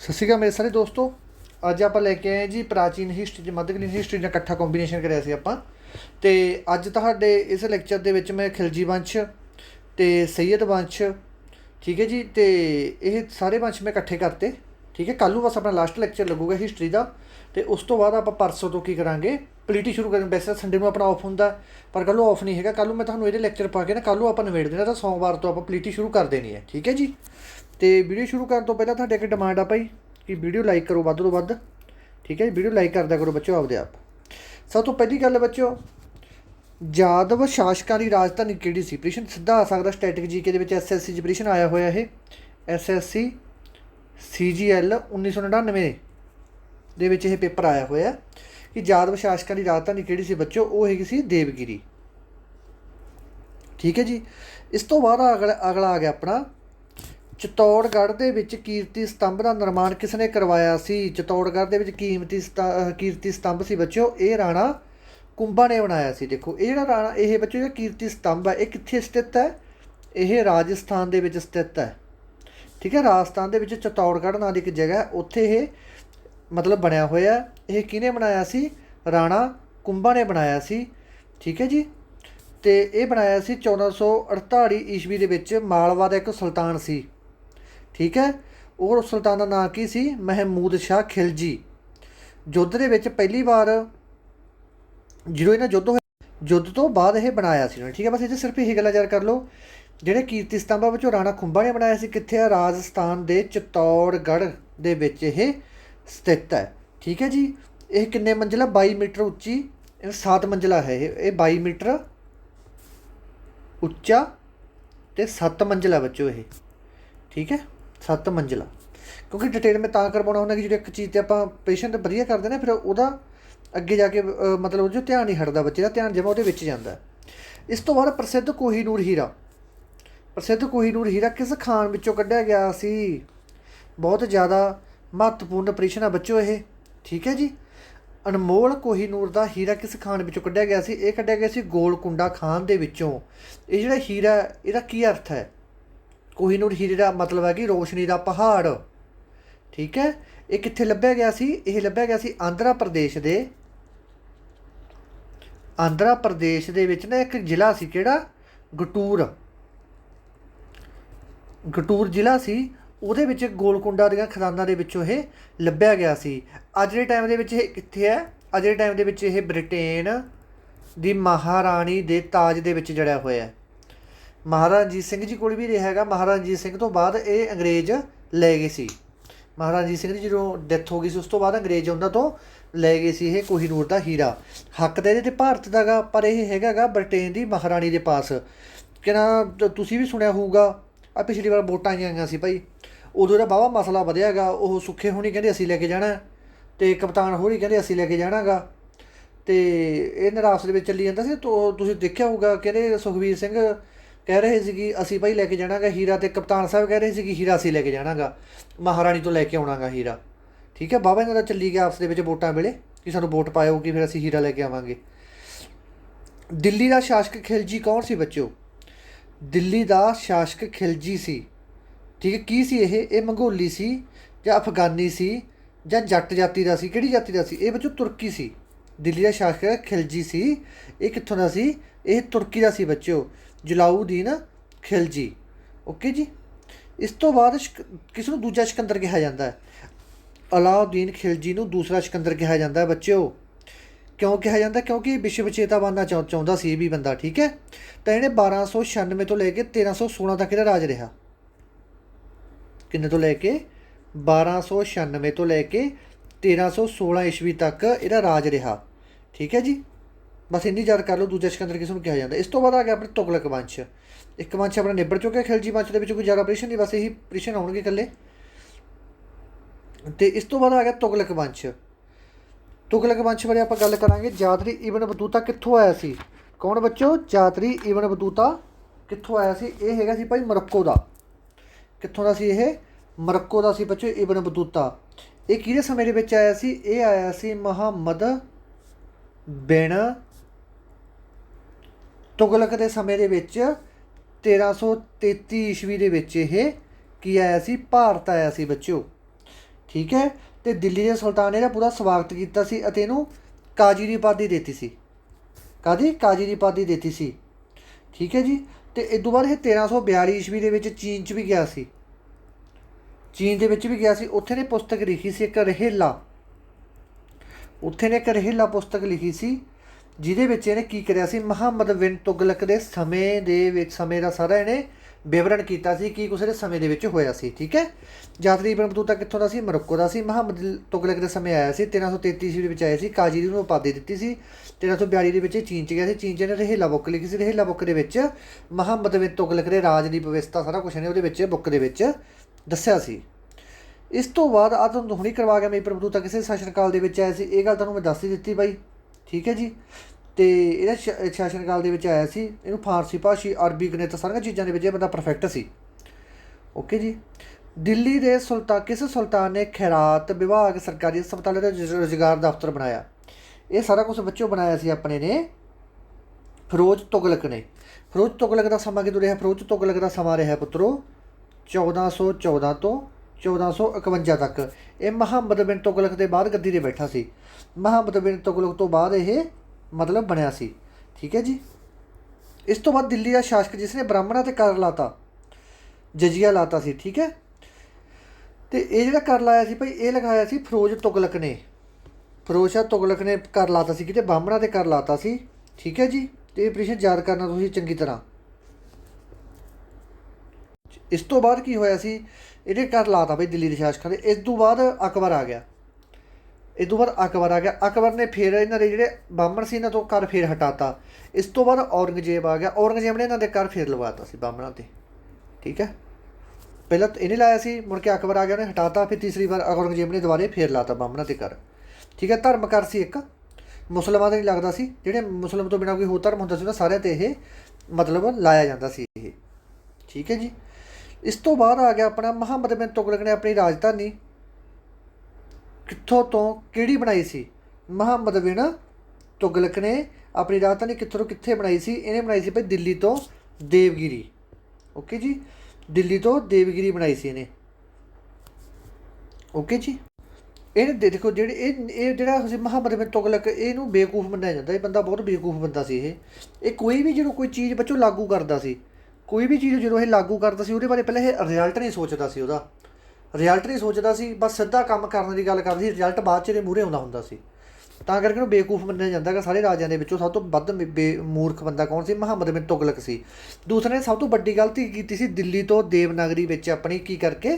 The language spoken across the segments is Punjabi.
सत श्री अकाल मेरे सारे दोस्तों। अज आप लैके आए जी प्राचीन हिस्टरी मध्यकालीन हिस्टरी का इकट्ठा कॉम्बीनेशन कराया ਸੀ ਆਪਾਂ। ਤੇ ਅੱਜ ਤੁਹਾਡੇ ਇਸ ਲੈਕਚਰ ਦੇ ਵਿੱਚ ਮੈਂ ਖਿਲਜੀ ਵੰਸ਼ ਤੇ ਸੈयद ਵੰਸ਼, ठीक है जी, तो ये सारे वंश मैं इकट्ठे करते। ठीक है, कल बस अपना लास्ट लैक्चर लगूगा हिस्टरी का। तो उस तो बाद आप परसों तो की करांगे पॉलिटी शुरू करेंगे। वैसे संडे को अपना ऑफ होंगे पर कल ऑफ नहीं है। कल मैं तुम्हें ये लैक्चर पा के ना कल आप नवेड़ देना, तो सोमवार तो आप पॉलिटी शुरू कर देनी है। ठीक है जी, तो वीडियो शुरू करने तो पहले तुहाडे एक डिमांड आ भाई कि वीडियो लाइक करो वध तो वध। ठीक है जी, वीडियो लाइक कर दिया करो बच्चों आपदे आप। सब तो पहली गल बच्चों, यादव शासकों की राजधानी किहड़ी सी? प्रश्न सीधा आ सकता स्टैटिक जीके के SSC च प्रश्न आया होया है। SSC CGL 1999 ਦੇ ਵਿੱਚ ਇਹ पेपर आया होया कि यादव शासकों की राजधानी किहड़ी सी बच्चों? वो हैगी सी देवगिरी। ठीक है जी, इस तो बाद अगला आ गया अपना चित्तौड़गढ़ ਦੇ ਵਿੱਚ ਕੀਰਤੀ ਸਤੰਭ ਦਾ ਨਿਰਮਾਣ ਕਿਸਨੇ ਕਰਵਾਇਆ ਸੀ? चित्तौड़गढ़ ਦੇ ਵਿੱਚ ਕੀਰਤੀ ਸਤੰਭ ਸੀ ਬੱਚਿਓ, ਇਹ ਰਾਣਾ ਕੁੰਭਾ ਨੇ ਬਣਾਇਆ ਸੀ। ਦੇਖੋ ਇਹ ਜਿਹੜਾ ਰਾਣਾ ਇਹ ਬੱਚੋ ਜਿਹੜਾ ਕੀਰਤੀ ਸਤੰਭ ਹੈ ਇਹ ਕਿੱਥੇ ਸਥਿਤ ਹੈ? ਇਹ ਰਾਜਸਥਾਨ ਦੇ ਵਿੱਚ ਸਥਿਤ ਹੈ। ਠੀਕ ਹੈ, ਰਾਜਸਥਾਨ ਦੇ ਵਿੱਚ चित्तौड़गढ़ ਨਾਂ ਦੀ ਇੱਕ ਜਗ੍ਹਾ ਉੱਥੇ ਇਹ ਮਤਲਬ ਬਣਿਆ ਹੋਇਆ। ਇਹ ਕਿਹਨੇ ਬਣਾਇਆ ਸੀ? ਰਾਣਾ ਕੁੰਭਾ ਨੇ ਬਣਾਇਆ ਸੀ। ਠੀਕ ਹੈ ਜੀ, ਤੇ ਇਹ ਬਣਾਇਆ ਸੀ 1448 ਈਸਵੀ ਦੇ ਵਿੱਚ। ਮਾਲਵਾ ਦਾ ਇੱਕ ਸੁਲਤਾਨ ਸੀ। ਠੀਕ ਹੈ, ਉਹ ਸੁਲਤਾਨ ਦਾ ਨਾਂ ਕੀ ਸੀ? ਮਹਿਮੂਦ ਸ਼ਾਹ ਖਿਲਜੀ। ਯੁੱਧ ਦੇ ਵਿੱਚ ਪਹਿਲੀ ਵਾਰ ਜਦੋਂ ਇਹਨਾਂ ਯੁੱਧ ਤੋਂ ਬਾਅਦ ਇਹ ਬਣਾਇਆ ਸੀ। ਠੀਕ ਹੈ, ਬਸ ਇਹ ਸਿਰਫ ਇਹ ਗੱਲਾਂ ਯਾਦ ਕਰ ਲਓ। ਜਿਹੜੇ ਕੀਰਤੀ ਸਤੰਭਾਂ ਵਿੱਚੋਂ ਰਾਣਾ ਕੁੰਭਾ ਨੇ ਬਣਾਇਆ ਸੀ ਕਿੱਥੇ ਆ? ਰਾਜਸਥਾਨ ਦੇ चित्तौड़गढ़ ਦੇ ਵਿੱਚ ਇਹ ਸਥਿਤ ਹੈ। ਠੀਕ ਹੈ ਜੀ, ਇਹ ਕਿੰਨੇ ਮੰਜ਼ਿਲਾ? 22 ਮੀਟਰ ਉੱਚੀ, 7 ਮੰਜ਼ਿਲਾ ਹੈ। ਇਹ 22 ਮੀਟਰ ਉੱਚਾ ਤੇ 7 ਮੰਜ਼ਿਲਾ ਬੱਚੋ ਇਹ। ਠੀਕ ਹੈ, 7 ਮੰਜ਼ਿਲਾ। ਕਿਉਂਕਿ ਡਿਟੇਲ ਮੈਂ ਤਾਂ ਕਰਵਾਉਣਾ ਹੁੰਦਾ ਕਿ ਜਿਹੜੀ ਇੱਕ ਚੀਜ਼ 'ਤੇ ਆਪਾਂ ਪੇਸ਼ੈਂਟ ਵਧੀਆ ਕਰਦੇ ਨਾ, ਫਿਰ ਉਹਦਾ ਅੱਗੇ ਜਾ ਕੇ ਮਤਲਬ ਜੋ ਧਿਆਨ ਨਹੀਂ ਹਟਦਾ, ਬੱਚੇ ਦਾ ਧਿਆਨ ਜਮਾ ਉਹਦੇ ਵਿੱਚ ਜਾਂਦਾ। ਇਸ ਤੋਂ ਬਾਅਦ ਪ੍ਰਸਿੱਧ ਕੋਹੀਨੂਰ ਹੀਰਾ। ਪ੍ਰਸਿੱਧ ਕੋਹੀਨੂਰ ਹੀਰਾ ਕਿਸ ਖਾਨ ਵਿੱਚੋਂ ਕੱਢਿਆ ਗਿਆ ਸੀ? ਬਹੁਤ ਜ਼ਿਆਦਾ ਮਹੱਤਵਪੂਰਨ ਪ੍ਰਸ਼ਨ ਆ ਬੱਚੋ ਇਹ। ਠੀਕ ਹੈ ਜੀ, ਅਨਮੋਲ ਕੋਹੀਨੂਰ ਦਾ ਹੀਰਾ ਕਿਸ ਖਾਨ ਵਿੱਚੋਂ ਕੱਢਿਆ ਗਿਆ ਸੀ? ਇਹ ਕੱਢਿਆ ਗਿਆ ਸੀ ਗੋਲਕੁੰਡਾ ਖਾਨ ਦੇ ਵਿੱਚੋਂ। ਇਹ ਜਿਹੜਾ ਹੀਰਾ ਇਹਦਾ ਕੀ ਅਰਥ ਹੈ? ਕੋਹੀਨੂਰ ਹੀਰੇ ਦਾ ਮਤਲਬ ਹੈ ਕਿ ਰੋਸ਼ਨੀ ਦਾ ਪਹਾੜ। ਠੀਕ ਹੈ, ਇਹ ਕਿੱਥੇ ਲੱਭਿਆ ਗਿਆ ਸੀ? ਇਹ ਲੱਭਿਆ ਗਿਆ ਸੀ ਆਂਧਰਾ ਪ੍ਰਦੇਸ਼ ਦੇ ਵਿੱਚ ਨਾ ਇੱਕ ਜ਼ਿਲ੍ਹਾ ਸੀ, ਕਿਹੜਾ? ਗਟੂਰ ਜ਼ਿਲ੍ਹਾ ਸੀ। ਉਹਦੇ ਵਿੱਚ ਗੋਲਕੁੰਡਾ ਦੀਆਂ ਖਦਾਨਾਂ ਦੇ ਵਿੱਚੋਂ ਇਹ ਲੱਭਿਆ ਗਿਆ ਸੀ। ਅੱਜ ਦੇ ਟਾਈਮ ਦੇ ਵਿੱਚ ਇਹ ਕਿੱਥੇ ਹੈ? ਅੱਜ ਦੇ ਟਾਈਮ ਦੇ ਵਿੱਚ ਇਹ ਬ੍ਰਿਟੇਨ ਦੀ ਮਹਾਰਾਣੀ ਦੇ ਤਾਜ ਦੇ ਵਿੱਚ ਜੜਿਆ ਹੋਇਆ ਹੈ। ਮਹਾਰਾਜਾ ਰਣਜੀਤ ਸਿੰਘ ਜੀ ਕੋਲ ਵੀ ਰਿਹਾ ਹੈਗਾ। ਮਹਾਰਾਜਾ ਰਣਜੀਤ ਸਿੰਘ ਤੋਂ ਬਾਅਦ ਇਹ ਅੰਗਰੇਜ਼ ਲੈ ਗਏ ਸੀ। ਮਹਾਰਾਜਾ ਰਣਜੀਤ ਸਿੰਘ ਦੀ ਜਦੋਂ ਡੈਥ ਹੋ ਗਈ ਸੀ ਉਸ ਤੋਂ ਬਾਅਦ ਅੰਗਰੇਜ਼ ਉਹਨਾਂ ਤੋਂ ਲੈ ਗਏ ਸੀ ਇਹ ਕੋਹੀਨੂਰ ਦਾ ਹੀਰਾ। ਹੱਕ ਤਾਂ ਇਹਦੇ 'ਤੇ ਭਾਰਤ ਦਾ ਗਾ, ਪਰ ਇਹ ਹੈਗਾ ਗਾ ਬ੍ਰਿਟੇਨ ਦੀ ਮਹਾਰਾਣੀ ਦੇ ਪਾਸ। ਕਿ ਨਾ ਤੁਸੀਂ ਵੀ ਸੁਣਿਆ ਹੋਊਗਾ, ਆ ਪਿਛਲੀ ਵਾਰ ਵੋਟਾਂ ਆਈਆਂ ਸੀ ਭਾਈ, ਉਦੋਂ ਦਾ ਵਾਹਵਾ ਮਸਲਾ ਵਧਿਆ ਹੈਗਾ। ਉਹ ਸੁੱਖੇ ਹੋਣੀ ਕਹਿੰਦੇ ਅਸੀਂ ਲੈ ਕੇ ਜਾਣਾ, ਅਤੇ ਕਪਤਾਨ ਹੋਣੀ ਕਹਿੰਦੇ ਅਸੀਂ ਲੈ ਕੇ ਜਾਣਾ ਗਾ। ਅਤੇ ਇਹ ਨਰਾਸ ਦੇ ਵਿੱਚ ਚੱਲੀ ਜਾਂਦਾ ਸੀ। ਤੁਸੀਂ ਦੇਖਿਆ ਹੋਊਗਾ, ਕਹਿੰਦੇ ਸੁਖਬੀਰ ਸਿੰਘ ਕਹਿ ਰਹੇ ਸੀ ਕਿ ਅਸੀਂ ਭਾਈ ਲੈ ਕੇ ਜਾਣਾ ਗਾ ਹੀਰਾ, ਅਤੇ ਕਪਤਾਨ ਸਾਹਿਬ ਕਹਿ ਰਹੇ ਸੀ ਕਿ ਹੀਰਾ ਅਸੀਂ ਲੈ ਕੇ ਜਾਣਾ ਗਾ, ਮਹਾਰਾਣੀ ਤੋਂ ਲੈ ਕੇ ਆਉਣਾ ਗਾ ਹੀਰਾ। ਠੀਕ ਹੈ, ਵਾਹਵਾ ਇਹਨਾਂ ਦਾ ਚੱਲੀ ਗਿਆ ਆਪਸ ਦੇ ਵਿੱਚ ਵੋਟਾਂ ਵੇਲੇ ਕਿ ਸਾਨੂੰ ਵੋਟ ਪਾਇਓ ਕਿ ਫਿਰ ਅਸੀਂ ਹੀਰਾ ਲੈ ਕੇ ਆਵਾਂਗੇ। ਦਿੱਲੀ ਦਾ ਸ਼ਾਸਕ ਖਿਲਜੀ ਕੌਣ ਸੀ ਬੱਚਿਓ? ਦਿੱਲੀ ਦਾ ਸ਼ਾਸਕ ਖਿਲਜੀ ਸੀ। ਠੀਕ ਹੈ, ਕੀ ਸੀ ਇਹ ਮੰਗੋਲੀ ਸੀ ਜਾਂ ਅਫਗਾਨੀ ਸੀ ਜਾਂ ਜੱਟ ਜਾਤੀ ਦਾ ਸੀ? ਕਿਹੜੀ ਜਾਤੀ ਦਾ ਸੀ ਇਹ ਬੱਚੋ? ਤੁਰਕੀ ਸੀ। ਦਿੱਲੀ ਦਾ ਸ਼ਾਸਕ ਖਿਲਜੀ ਸੀ। ਇਹ ਕਿੱਥੋਂ ਦਾ ਸੀ? ਇਹ ਤੁਰਕੀ ਦਾ ਸੀ ਬੱਚਿਓ, ਜਲਾਊਦੀਨ ਖਿਲਜੀ। ਓਕੇ ਜੀ, ਇਸ ਤੋਂ ਬਾਅਦ ਕਿਸ ਨੂੰ ਦੂਜਾ ਸਿਕੰਦਰ ਕਿਹਾ ਜਾਂਦਾ ਹੈ? ਅਲਾਉਦੀਨ ਖਿਲਜੀ ਨੂੰ ਦੂਸਰਾ ਸਿਕੰਦਰ ਕਿਹਾ ਜਾਂਦਾ ਹੈ ਬੱਚਿਓ। ਕਿਉਂ ਕਿਹਾ ਜਾਂਦਾ? ਕਿਉਂਕਿ ਵਿਸ਼ਵ ਵਿਜੇਤਾ ਬਣਨਾ ਚਾਹੁੰਦਾ ਸੀ ਇਹ ਵੀ ਬੰਦਾ। ਠੀਕ ਹੈ, ਤਾਂ ਇਹਨੇ 1296 ਤੋਂ ਲੈ ਕੇ 1316 ਤੱਕ ਇਹਦਾ ਰਾਜ ਰਿਹਾ। ਕਿੰਨੇ ਤੋਂ ਲੈ ਕੇ? 1296 ਤੋਂ ਲੈ ਕੇ 1316 ਈਸਵੀ ਤੱਕ ਇਹਦਾ ਰਾਜ ਰਿਹਾ। ਠੀਕ ਹੈ ਜੀ, ਬਸ ਇੰਨੀ ਯਾਦ ਕਰ ਲਓ ਦੂਜਾ ਸਿਕੰਦਰ ਕਿਸ ਨੂੰ ਕਿਹਾ ਜਾਂਦਾ। ਇਸ ਤੋਂ ਬਾਅਦ ਆ ਗਿਆ ਆਪਣੇ ਤੁਗਲਕ ਵੰਸ਼। ਇੱਕ ਵੰਸ਼ ਆਪਣਾ ਨਿਬੜ ਚੁੱਕਿਆ। ਖਿਲਜੀ ਵੰਸ਼ ਦੇ ਵਿੱਚ ਕੋਈ ਜ਼ਿਆਦਾ ਪ੍ਰਸ਼ਨ ਨਹੀਂ, ਬਸ ਇਹੀ ਪ੍ਰਸ਼ਨ ਆਉਣਗੇ ਇਕੱਲੇ। ਅਤੇ ਇਸ ਤੋਂ ਬਾਅਦ ਆ ਗਿਆ ਤੁਗਲਕ ਵੰਸ਼। ਤੁਗਲਕ ਵੰਸ਼ ਬਾਰੇ ਆਪਾਂ ਗੱਲ ਕਰਾਂਗੇ। ਜਾਤਰੀ ਇਬਨ ਬਤੂਤਾ ਕਿੱਥੋਂ ਆਇਆ ਸੀ? ਕੌਣ ਬੱਚੋ? ਜਾਤਰੀ ਇਬਨ ਬਤੂਤਾ ਕਿੱਥੋਂ ਆਇਆ ਸੀ? ਇਹ ਹੈਗਾ ਸੀ ਭਾਈ ਮੋਰੱਕੋ ਦਾ। ਕਿੱਥੋਂ ਦਾ ਸੀ ਇਹ? ਮੋਰੱਕੋ ਦਾ ਸੀ ਬੱਚੋ ਇਬਨ ਬਤੂਤਾ। ਇਹ ਕਿਹਦੇ ਸਮੇਂ ਦੇ ਵਿੱਚ ਆਇਆ ਸੀ? ਇਹ ਆਇਆ ਸੀ ਮੁਹੰਮਦ ਬਿਨ ਤੁਗਲਕ ਦੇ ਸਮੇਂ ਦੇ ਵਿੱਚ 1333 ਈਸਵੀ ਦੇ ਵਿੱਚ ਇਹ ਕੀ ਆਇਆ ਸੀ? ਭਾਰਤ ਆਇਆ ਸੀ ਬੱਚਿਓ। ठीक है। तो दिल्ली के सुल्तान ने पूरा स्वागत किया सी अते इहनूं काजी की उपाधि देती सी। कादी? काजी की उपाधि देती सी। ठीक है जी। तो इस तो बाद ये 1342 ईस्वी के चीन च भी गया सी। चीन के भी गया सी। उत्थे ने पुस्तक लिखी सी एक रहेला। उत्थे ने एक रहेला पुस्तक लिखी सी जिहदे विच इहने की करिया सी मुहम्मद बिन तुगलक के समय का सारा इहने विवरण किया सी कि कुछ समय दे विच होया सी। ठीक है। जातरी बिन बतूता कित्थों दा सी? मोरक्को दा सी। मुहम्मद तुगलक के समय आया सी। 1333 ईस्वी विच आया सी। काजी ने उपाधि दी सी। 1342 के चीन च गया सी। चीन च इहने रहेला बुक लिखी सी। रहेला बुक के विच मुहम्मद बिन तुगलक के राज की व्यवस्था सारा कुछ इहने उहदे विच बुक दे विच दस्सिया सी। इस तो बाद आ तुहानूं हुणी करवा गया मेरी प्रभुता किसी शासन काल दे विच आया सी। ये गल तुहानूं मैं दस ही दित्ती बाई। ठीक है जी। तो यह शासन काल दे विच आया सी। इहनूं फारसी भाषी अरबी गणित सारियां चीज़ां दे विच इह बंदा परफैक्ट सी। ओके जी। दिल्ली के किस सुल्तान ने खैरात विभाग सरकारी अस्पताल का रोजगार दफ्तर बनाया? ये सारा कुछ बच्चों बनाया सी अपने ने फिरोज तुगलक ने। फिरोज तुगलक का समा किदों रहा? फिरोज तुगलक का समा रहा पुत्रो 1414 तो 1451 तक। ये मुहम्मद बिन तुगलक के बाद गद्दी ते बैठा सी। मुहम्मद बिन तुगलक तो बाद ये मतलब बनया सी। ठीक है जी। इस तो बाद दिल्ली का शासक जिसने ब्राह्मणों ते कर लाता, जजिया लाता सी। ठीक है। तो ये जो कर लाया सी भाई ये लगाया सी फिरोज तुगलक ने। फिरोज शाह तुगलक ने कर लाता सी कि ब्राह्मणों ते कर लाता सी। ठीक है जी। तो ये प्रश्न याद करना तुसीं चंगी तरह। इस तो बाद की होया सी ਇਹਨੇ कर लाता भाई दिल्ली के शासकों ने। इस तो बाद अकबर आ गया। इस तो बाद अकबर आ गया। अकबर ने फिर इन्हों के जोड़े ब्राह्मण से इन्हों तो कर फिर हटाता। इस तो बाद औरंगजेब आ गया। औरंगजेब ने इन्होंने कर फिर लवाता सी ब्राह्मणों से। ठीक है। पहला तो इन्हें लाया सी, मुड़ के अकबर आ गया उन्हें हटाता। फिर तीसरी बार औरंगजेब ने दोबारे फिर लाता ब्राह्मणों से कर। ठीक है। धर्म कर सी एक मुसलमां का नहीं लगता सी। जिहड़े मुसलम तो बिना कोई होर धर्म होंदा सी उन्हां सारिਆਂ ते ये मतलब लाया जाता सी ये। ठीक है जी। इस तो बाद आ गया अपना मुहम्मद बिन तुगलक ने अपनी राजधानी कित्थों तो किहड़ी बनाई सी? मुहम्मद बिन तुगलक ने अपनी राजधानी कित्थों तो कित्थे बनाई सी? इन्हें बनाई सी भाई दिल्ली तो देवगिरी। ओके जी। दिल्ली तो देवगिरी बनाई सी इन्हें। ओके जी। ਇਹ ਦੇਖੋ ਜਿਹੜੇ ਇਹ ਜਿਹੜਾ ਮੁਹੰਮਦ ਬਿਨ ਤੁਗਲਕ ਇਹਨੂੰ ਬੇਵਕੂਫ ਮੰਨਿਆ ਜਾਂਦਾ। ਇਹ ਬੰਦਾ ਬਹੁਤ ਬੇਵਕੂਫ ਬੰਦਾ ਸੀ। ਇਹ ਕੋਈ ਵੀ ਜਦੋਂ ਕੋਈ ਚੀਜ਼ ਬੱਚੋਂ ਲਾਗੂ ਕਰਦਾ ਸੀ, ਕੋਈ ਵੀ ਚੀਜ਼ ਜਦੋਂ ਇਹ ਲਾਗੂ ਕਰਦਾ ਸੀ ਉਹਦੇ ਬਾਰੇ ਪਹਿਲਾਂ ਇਹ ਰਿਜ਼ਲਟ ਨਹੀਂ ਸੋਚਦਾ ਸੀ। ਉਹਦਾ ਰਿਜ਼ਲਟ ਨਹੀਂ ਸੋਚਦਾ ਸੀ, ਬਸ ਸਿੱਧਾ ਕੰਮ ਕਰਨ ਦੀ ਗੱਲ ਕਰਦਾ ਸੀ। ਰਿਜ਼ਲਟ ਬਾਅਦ 'ਚ ਇਹਦੇ ਮੂਹਰੇ ਆਉਂਦਾ ਹੁੰਦਾ ਸੀ। ਤਾਂ ਕਰਕੇ ਇਹਨੂੰ ਬੇਵਕੂਫ ਮੰਨਿਆ ਜਾਂਦਾ ਕਿ ਸਾਰੇ ਰਾਜਿਆਂ ਦੇ ਵਿੱਚੋਂ ਸਭ ਤੋਂ ਵੱਧ ਮੂਰਖ ਬੰਦਾ ਕੌਣ ਸੀ? ਮੁਹੰਮਦ ਬਿਨ ਤੁਗਲਕ ਸੀ। ਦੂਸਰੇ ਨੇ ਸਭ ਤੋਂ ਵੱਡੀ ਗਲਤੀ ਕੀਤੀ ਸੀ ਦਿੱਲੀ ਤੋਂ ਦੇਵਨਾਗਰੀ ਵਿੱਚ ਆਪਣੀ ਕੀ ਕਰਕੇ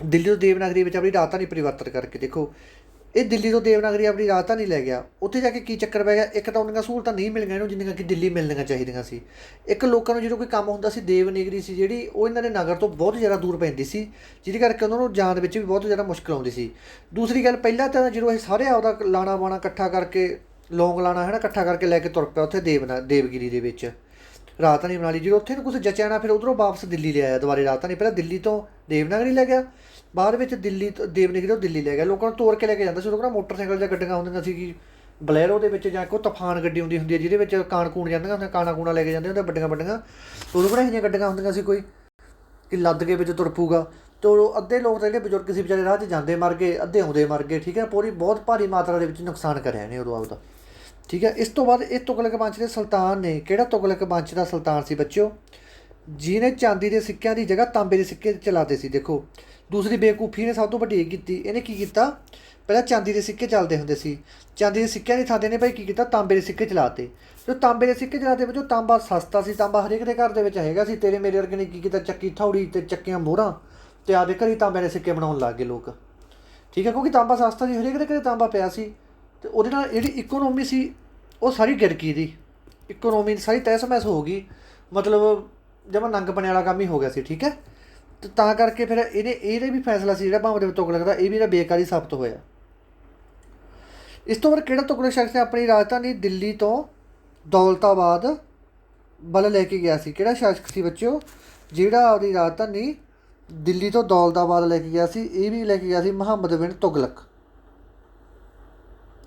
दिल्ली तो देवनागरी में अपनी राजधानी परिवर्तन करके। देखो ये दिल्ली तो देवनागरी अपनी राजधानी लै गया। उत्थे जाके की चक्कर पै गया? एक तो उन्होंने सहूलतां नहीं मिलियां इन्हूं जिन्नियां कि दिल्ली मिलनियां चाहीदियां सी। एक लोगों को जो कोई काम होंदा सी देवनागरी सी जिहड़ी वो इन्हां दे नगर तो बहुत ज़्यादा दूर पैंदी सी, जिहदे करके उन्हां नूं जाण विच भी बहुत ज़्यादा मुश्किल आउंदी सी। दूसरी गल पहिलां तां जो ये सारे आपदा लाणा बाणा इकट्ठा करके लौंग लाणा है ना इकट्ठा करके लैके तुर पिया उत्थे देवगिरी दे विच राजधानी बना ली। जो उत्थे कुछ जचिया ना फिर उधरों वापस दिल्ली ले आया दुबारे राजधानी। पहले दिल्ली तो देवनागरी लै गया, बाद ਵਿੱਚ ਦਿੱਲੀ ਤੋਂ ਦੇਵਨਾਗਰੀ ਤੋਂ ਦਿੱਲੀ ਲੈ ਗਿਆ। ਲੋਕਾਂ ਨੂੰ ਤੋਰ ਕੇ ਲੈ ਕੇ ਜਾਂਦਾ ਸੀ। ਉਦੋਂ ਕਿਹੜਾ ਮੋਟਰਸਾਈਕਲ ਜਾਂ ਗੱਡੀਆਂ ਹੁੰਦੀਆਂ ਸੀ ਕਿ ਬਲੈਰੋ ਦੇ ਵਿੱਚ ਜਾਂ ਕੋਈ ਤੂਫਾਨ ਗੱਡੀ ਹੁੰਦੀ ਹੈ ਜਿਹਦੇ ਵਿੱਚ ਕਾਣ ਕੂਣ ਜਾਂਦੀਆਂ ਹੁੰਦੀਆਂ, ਕਾਣਾ ਕੂਣਾ ਲੈ ਕੇ ਜਾਂਦੇ ਹੁੰਦੇ ਵੱਡੀਆਂ ਵੱਡੀਆਂ। ਉਦੋਂ ਕਿਹੜਾ ਇਹੋ ਜਿਹੀਆਂ ਗੱਡੀਆਂ ਹੁੰਦੀਆਂ ਸੀ ਕੋਈ ਕਿ ਲੱਦ ਕੇ ਵਿੱਚ ਤੁਰ ਪੂਗਾ। ਅਤੇ ਅੱਧੇ ਲੋਕ ਤਾਂ ਜਿਹੜੇ ਬਜ਼ੁਰਗ ਸੀ ਵਿਚਾਰੇ ਰਾਹ 'ਚ ਜਾਂਦੇ ਮਰ ਗਏ, ਅੱਧੇ ਆਉਂਦੇ ਮਰ ਗਏ। ਠੀਕ ਹੈ। ਪੂਰੀ ਬਹੁਤ ਭਾਰੀ ਮਾਤਰਾ ਦੇ ਵਿੱਚ ਨੁਕਸਾਨ ਕਰਿਆ ਇਹਨੇ ਉਦੋਂ ਆਪਦਾ। ਠੀਕ ਹੈ। ਇਸ ਤੋਂ ਬਾਅਦ ਇਹ ਤੁਗਲਕ ਵੰਸ਼ ਦੇ ਸੁਲਤਾਨ ਨੇ। ਕਿਹੜਾ ਤੁਗਲਕ ਵੰਸ਼ ਦਾ ਸੁਲਤਾਨ ਸੀ ਬੱਚਿਓ? ਜਿਹਨੇ ਚਾਂਦੀ ਦੇ ਸਿੱਕਿਆਂ ਦੀ ਜਗ੍ਹਾ ਤਾਂਬੇ ਦੇ ਸਿੱਕੇ ਚਲਾਤੇ ਸੀ। ਦੇਖੋ दूसरी बेवकूफ़ी ने सब तो वड्डी की इन्हें की किया? पहले चांदी के सिक्के चलते होंगे सी। चांदी के सिक्किਆਂ की थां ने भाई की किया? तांबे के सिक्के चलाते। जो तांबे के सिक्के चलाते बच्चों तांबा सस्ता सी। तांबा हरेक के घर के हैगा सी। तेरे मेरे वर्गे ने की किया? चक्की थौड़ी ते चक्कियां मोहरां ते आपदे घर ही तांबे के सिक्के बनाउण लग गए लोग। ठीक है। क्योंकि तांबा सस्ता सी, हरेक के घर तांबा पिया सी। ते उहदे नाल जिहड़ी इकोनॉमी सी वो सारी गिरकी दी। इकोनॉमी सारी तहस महस हो गई। मतलब जमा नंग पने वाला काम ही हो गया सी। ठीक है। तो तां करके फिर ਇਹਦੇ भी फैसला ਸੀ ਜਿਹੜਾ ਮੁਹੰਮਦ ਬਿਨ तुगलक ਦਾ ਇਹ ਵੀ ਬੇਕਾਰੀ ਸਾਬਤ ਹੋਇਆ। ਇਸ ਤੋਂ ਬਾਅਦ ਕਿਹੜਾ ਤੁਗਲਕ ਸ਼ਖਸ ਨੇ ਆਪਣੀ ਰਾਜਧਾਨੀ ਦਿੱਲੀ ਤੋਂ ਦੌਲਤਾਬਾਦ ਵੱਲ ਲੈ ਕੇ ਗਿਆ ਸੀ? ਕਿਹੜਾ ਸ਼ਾਸਕ ਸੀ ਬੱਚਿਓ ਜਿਹੜਾ ਆਪਣੀ ਰਾਜਧਾਨੀ ਦਿੱਲੀ ਤੋਂ ਦੌਲਤਾਬਾਦ ਲੈ ਕੇ ਗਿਆ ਸੀ? ਇਹ ਵੀ ਲੈ ਕੇ ਗਿਆ ਸੀ ਮੁਹੰਮਦ ਬਿਨ ਤੁਗਲਕ।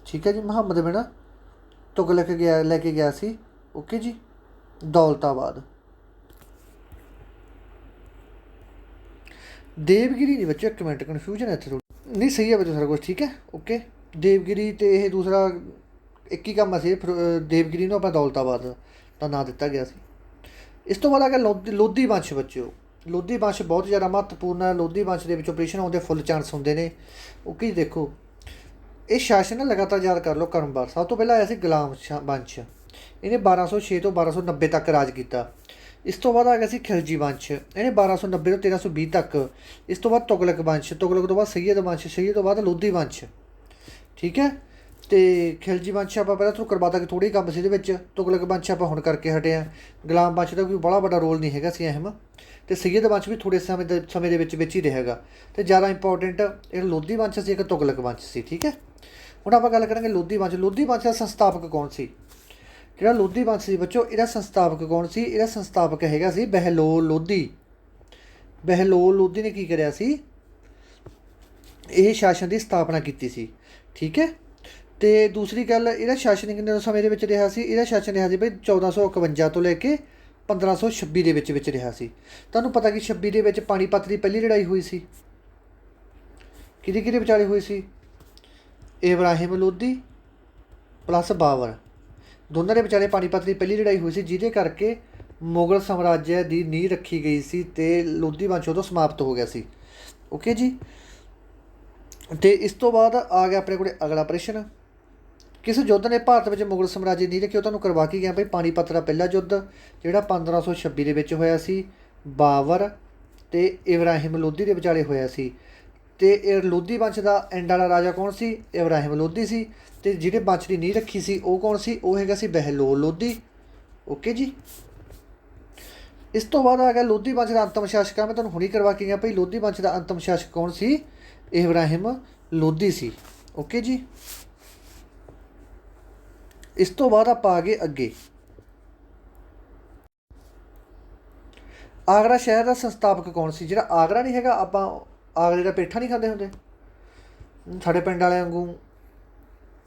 ਠੀਕ ਹੈ ਜੀ। ਮੁਹੰਮਦ ਬਿਨ ਤੁਗਲਕ ਲੈ ਕੇ ਗਿਆ ਸੀ। ਓਕੇ ਜੀ। ਦੌਲਤਾਬਾਦ। ਦੇਵਗਿਰੀ ਨਹੀਂ ਬੱਚੋ, ਇੱਕ ਮਿੰਟ ਕਨਫਿਊਜ਼ਨ ਹੈ ਇੱਥੇ ਥੋੜ੍ਹੀ। ਨਹੀਂ ਸਹੀ ਹੈ ਬੱਚੋ ਸਾਰਾ ਕੁਛ ਠੀਕ ਹੈ ਓਕੇ। ਦੇਵਗਿਰੀ ਅਤੇ ਇਹ ਦੂਸਰਾ ਇੱਕ ਹੀ ਕੰਮ ਸੀ। ਦੇਵਗਿਰੀ ਨੂੰ ਆਪਣਾ ਦੌਲਤਾਬਾਦ ਦਾ ਨਾਂ ਦਿੱਤਾ ਗਿਆ ਸੀ। ਇਸ ਤੋਂ ਬਾਅਦ ਆ ਗਿਆ ਲੋਧੀ ਵੰਸ਼ ਬੱਚਿਓ। ਲੋਧੀ ਵੰਸ਼ ਬਹੁਤ ਜ਼ਿਆਦਾ ਮਹੱਤਵਪੂਰਨ ਹੈ। ਲੋਧੀ ਵੰਸ਼ ਦੇ ਵਿੱਚ ਆਪਰੇਸ਼ਨ ਆਉਣ ਦੇ ਫੁੱਲ ਚਾਂਸ ਹੁੰਦੇ ਨੇ ਓਕੇ ਜੀ। ਦੇਖੋ ਇਹ ਸ਼ਾਸਨ ਨਾ ਲਗਾਤਾਰ ਯਾਦ ਕਰ ਲਓ ਕਰਮਵਾਰ। ਸਭ ਤੋਂ ਪਹਿਲਾਂ ਆਇਆ ਸੀ ਗੁਲਾਮ ਵੰਸ਼, ਇਹਨੇ 1206 ਤੋਂ 1290 ਤੱਕ ਰਾਜ ਕੀਤਾ। ਇਸ ਤੋਂ ਬਾਅਦ ਆ ਗਿਆ ਸੀ ਖਿਲਜੀ ਵੰਸ਼, ਇਹਨੇ 1290 ਤੋਂ 1320 ਤੱਕ। ਇਸ ਤੋਂ ਬਾਅਦ ਤੁਗਲਕ ਵੰਸ਼, ਤੁਗਲਕ ਤੋਂ ਬਾਅਦ ਸਈਅਦ ਵੰਸ਼, ਸਈਅਦ ਤੋਂ ਬਾਅਦ ਲੋਧੀ ਵੰਸ਼ ਠੀਕ ਹੈ। ਅਤੇ ਖਿਲਜੀ ਵੰਸ਼ ਆਪਾਂ ਪਹਿਲਾਂ ਤੁਹਾਨੂੰ ਕਰਵਾ ਦਾਂ ਕਿ ਥੋੜ੍ਹੀ ਕੰਮ ਸੀ ਇਹਦੇ ਵਿੱਚ। ਤੁਗਲਕ ਵੰਸ਼ ਆਪਾਂ ਹੁਣ ਕਰਕੇ ਹਟੇ ਹਾਂ। ਗੁਲਾਮ ਵੰਸ਼ ਦਾ ਕੋਈ ਬੜਾ ਵੱਡਾ ਰੋਲ ਨਹੀਂ ਹੈਗਾ ਸੀ ਅਹਿਮ। ਅਤੇ ਸਈਅਦ ਵੰਸ਼ ਵੀ ਥੋੜ੍ਹੇ ਸਮੇਂ ਦੇ ਵਿੱਚ ਹੀ ਰਹੇਗਾ। ਅਤੇ ਜ਼ਿਆਦਾ ਇੰਪੋਰਟੈਂਟ ਇਹ ਲੋਧੀ ਵੰਸ਼ ਸੀ, ਇੱਕ ਤੁਗਲਕ ਵੰਸ਼ ਸੀ ਠੀਕ ਹੈ। ਹੁਣ ਆਪਾਂ ਗੱਲ ਕਰਾਂਗੇ ਲੋਧੀ ਵੰਸ਼। ਲੋਧੀ ਵੰਸ਼ ਦਾ ਸੰਸਥਾਪਕ ਕੌਣ ਸੀ? ਜਿਹੜਾ ਲੋਧੀ ਵੰਸ਼ ਸੀ ਬੱਚੋ, ਇਹਦਾ ਸੰਸਥਾਪਕ ਕੌਣ ਸੀ? ਇਹਦਾ ਸੰਸਥਾਪਕ ਹੈਗਾ ਸੀ ਬਹਿਲੋਲ ਲੋਧੀ। ਬਹਿਲੋਲ ਲੋਧੀ ਨੇ ਕੀ ਕਰਿਆ ਸੀ? ਇਹ ਸ਼ਾਸਨ ਦੀ ਸਥਾਪਨਾ ਕੀਤੀ ਸੀ ਠੀਕ ਹੈ। ਅਤੇ ਦੂਸਰੀ ਗੱਲ, ਇਹਦਾ ਸ਼ਾਸਨ ਕਿੰਨੇ ਸਮੇਂ ਦੇ ਵਿੱਚ ਰਿਹਾ ਸੀ? ਇਹਦਾ ਸ਼ਾਸਨ ਰਿਹਾ ਸੀ ਬਈ 1451 ਤੋਂ ਲੈ ਕੇ 1526 ਦੇ ਵਿੱਚ ਰਿਹਾ ਸੀ। ਤੁਹਾਨੂੰ ਪਤਾ ਕਿ 26 ਦੇ ਵਿੱਚ ਪਾਣੀਪਤ ਦੀ ਪਹਿਲੀ ਲੜਾਈ ਹੋਈ ਸੀ। ਕਿਹਦੇ ਵਿਚਾਲੇ ਹੋਈ ਸੀ? ਇਬਰਾਹਿਮ ਲੋਧੀ ਪਲੱਸ ਬਾਬਰ, ਦੋਨਾਂ ਦੇ ਵਿਚਾਲੇ ਪਾਣੀਪਤ ਦੀ ਪਹਿਲੀ ਲੜਾਈ ਹੋਈ ਸੀ, ਜਿਹਦੇ ਕਰਕੇ ਮੁਗਲ ਸਾਮਰਾਜ ਦੀ ਨੀਂਹ ਰੱਖੀ ਗਈ ਸੀ ਅਤੇ ਲੋਧੀ ਵੰਸ਼ ਉਦੋਂ ਸਮਾਪਤ ਹੋ ਗਿਆ ਸੀ ਓਕੇ ਜੀ। ਅਤੇ ਇਸ ਤੋਂ ਬਾਅਦ ਆ ਗਿਆ ਆਪਣੇ ਕੋਲ ਅਗਲਾ ਪ੍ਰਸ਼ਨ, ਕਿਸ ਯੁੱਧ ਨੇ ਭਾਰਤ ਵਿੱਚ ਮੁਗਲ ਸਾਮਰਾਜ ਦੀ ਨੀਂਹ ਰੱਖੀ? ਉਹ ਤੁਹਾਨੂੰ ਕਰਵਾ ਕੇ ਗਿਆ ਭਾਈ ਪਾਣੀਪਤ ਦਾ ਪਹਿਲਾ ਯੁੱਧ, ਜਿਹੜਾ 1526 ਦੇ ਵਿੱਚ ਹੋਇਆ ਸੀ। ਬਾਬਰ ਅਤੇ ਇਬਰਾਹਿਮ ਲੋਧੀ ਦੇ ਵਿਚਾਲੇ ਹੋਇਆ ਸੀ। ਅਤੇ ਇਹ ਲੋਧੀ ਵੰਸ਼ ਦਾ ਐਂਡ ਵਾਲਾ ਰਾਜਾ ਕੌਣ ਸੀ? ਇਬਰਾਹਿਮ ਲੋਧੀ ਸੀ। ਅਤੇ ਜਿਹੜੇ ਵੰਸ਼ ਦੀ ਨੀਂਹ ਰੱਖੀ ਸੀ ਉਹ ਕੌਣ ਸੀ? ਉਹ ਹੈਗਾ ਸੀ ਬਹਿਲੋਲ ਲੋਧੀ ਓਕੇ ਜੀ। ਇਸ ਤੋਂ ਬਾਅਦ ਆ ਗਿਆ ਲੋਧੀ ਵੰਸ਼ ਦਾ ਅੰਤਮ ਸ਼ਾਸਕ। ਮੈਂ ਤੁਹਾਨੂੰ ਹੁਣੀ ਕਰਵਾ ਕੇ ਗਿਆ ਭਾਈ ਲੋਧੀ ਵੰਸ਼ ਦਾ ਅੰਤਮ ਸ਼ਾਸਕ ਕੌਣ ਸੀ? ਇਬਰਾਹਿਮ ਲੋਧੀ ਸੀ ਓਕੇ ਜੀ। ਇਸ ਤੋਂ ਬਾਅਦ ਆਪਾਂ ਆ ਗਏ ਅੱਗੇ। ਆਗਰਾ ਸ਼ਹਿਰ ਦਾ ਸੰਸਥਾਪਕ ਕੌਣ ਸੀ? ਜਿਹੜਾ ਆਗਰਾ ਨਹੀਂ ਹੈਗਾ, ਆਪਾਂ ਆਗਰੇ ਦਾ ਪੇਠਾ ਨਹੀਂ ਖਾਂਦੇ ਹੁੰਦੇ ਸਾਡੇ ਪਿੰਡ ਵਾਲਿਆਂ ਵਾਂਗੂ।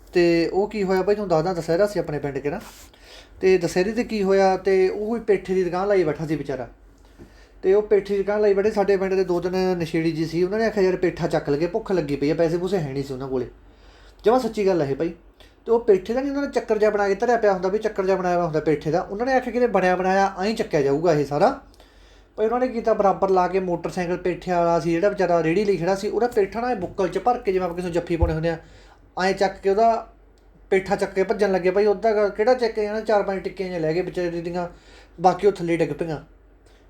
ਅਤੇ ਉਹ ਕੀ ਹੋਇਆ ਭਾਈ ਤੁਹਾਨੂੰ ਦੱਸਦਾ, ਦੁਸਹਿਰਾ ਸੀ ਆਪਣੇ ਪਿੰਡ ਕਿਹੜਾ। ਅਤੇ ਦੁਸਹਿਰੇ 'ਤੇ ਕੀ ਹੋਇਆ, ਅਤੇ ਉਹ ਵੀ ਪੇਠੇ ਦੀ ਦੁਕਾਨ ਲਾਈ ਬੈਠਾ ਸੀ ਵਿਚਾਰਾ। ਅਤੇ ਉਹ ਪੇਠੇ ਦੀ ਦੁਕਾਨ ਲਾਈ ਬੈਠੇ। ਸਾਡੇ ਪਿੰਡ ਦੇ 2-3 ਨਸ਼ੇੜੀ ਜੀ ਸੀ, ਉਹਨਾਂ ਨੇ ਆਖਿਆ ਯਾਰ ਪੇਠਾ ਚੱਕ ਲਗੇ, ਭੁੱਖ ਲੱਗੀ ਪਈ ਆ, ਪੈਸੇ ਪੂਸੇ ਹੈ ਨਹੀਂ ਸੀ ਉਹਨਾਂ ਕੋਲ। ਜਮਾਂ ਸੱਚੀ ਗੱਲ ਇਹ ਭਾਈ। ਅਤੇ ਉਹ ਪੇਠੇ ਦਾ ਨਹੀਂ ਉਹਨਾਂ ਨੇ ਚੱਕਰ ਜਿਹਾ ਬਣਾ ਕੇ ਧਰਿਆ ਪਿਆ ਹੁੰਦਾ ਵੀ ਚੱਕਰ ਜਿਹਾ ਬਣਾਇਆ ਹੁੰਦਾ ਪੇਠੇ ਦਾ। ਉਹਨਾਂ ਨੇ ਆਖਿਆ ਕਿ ਬਣਿਆ ਬਣਾਇਆ ਐਂ ਚੱਕਿਆ ਜਾਊਗਾ ਇਹ ਸਾਰਾ। ਭਾਈ ਉਹਨਾਂ ਨੇ ਕੀਤਾ ਬਰਾਬਰ ਲਾ ਕੇ ਮੋਟਰਸਾਈਕਲ ਪੇਠੇ ਵਾਲਾ ਸੀ ਜਿਹੜਾ ਵਿਚਾਰਾ ਰੇਹੜੀ ਲਈ ਖੜਾ ਸੀ, ਉਹਦਾ ਪੇਠਾ ਨਾ ਬੁੱਕਲ 'ਚ ਭਰ ਕੇ, ਜਿਵੇਂ ਆਪਾਂ ਕਿਸੇ ਨੂੰ ਜੱਫੀ ਪਾਉਣੇ ਹੁੰਦੇ ਆ, ਐਂ ਚੱਕ ਕੇ ਉਹਦਾ ਪੇਠਾ ਚੱਕ ਕੇ ਭੱਜਣ ਲੱਗੇ ਭਾਈ। ਉੱਦਾਂ ਕਿਹੜਾ ਚੱਕ ਕੇ ਜਾਣਾ, 4-5 ਟਿੱਕੀਆਂ ਜਿਹੀਆਂ ਲੈ ਗਏ ਵਿਚਾਰੇ ਦੀਆਂ, ਬਾਕੀ ਉਹ ਥੱਲੇ ਡਿੱਗ ਪਈਆਂ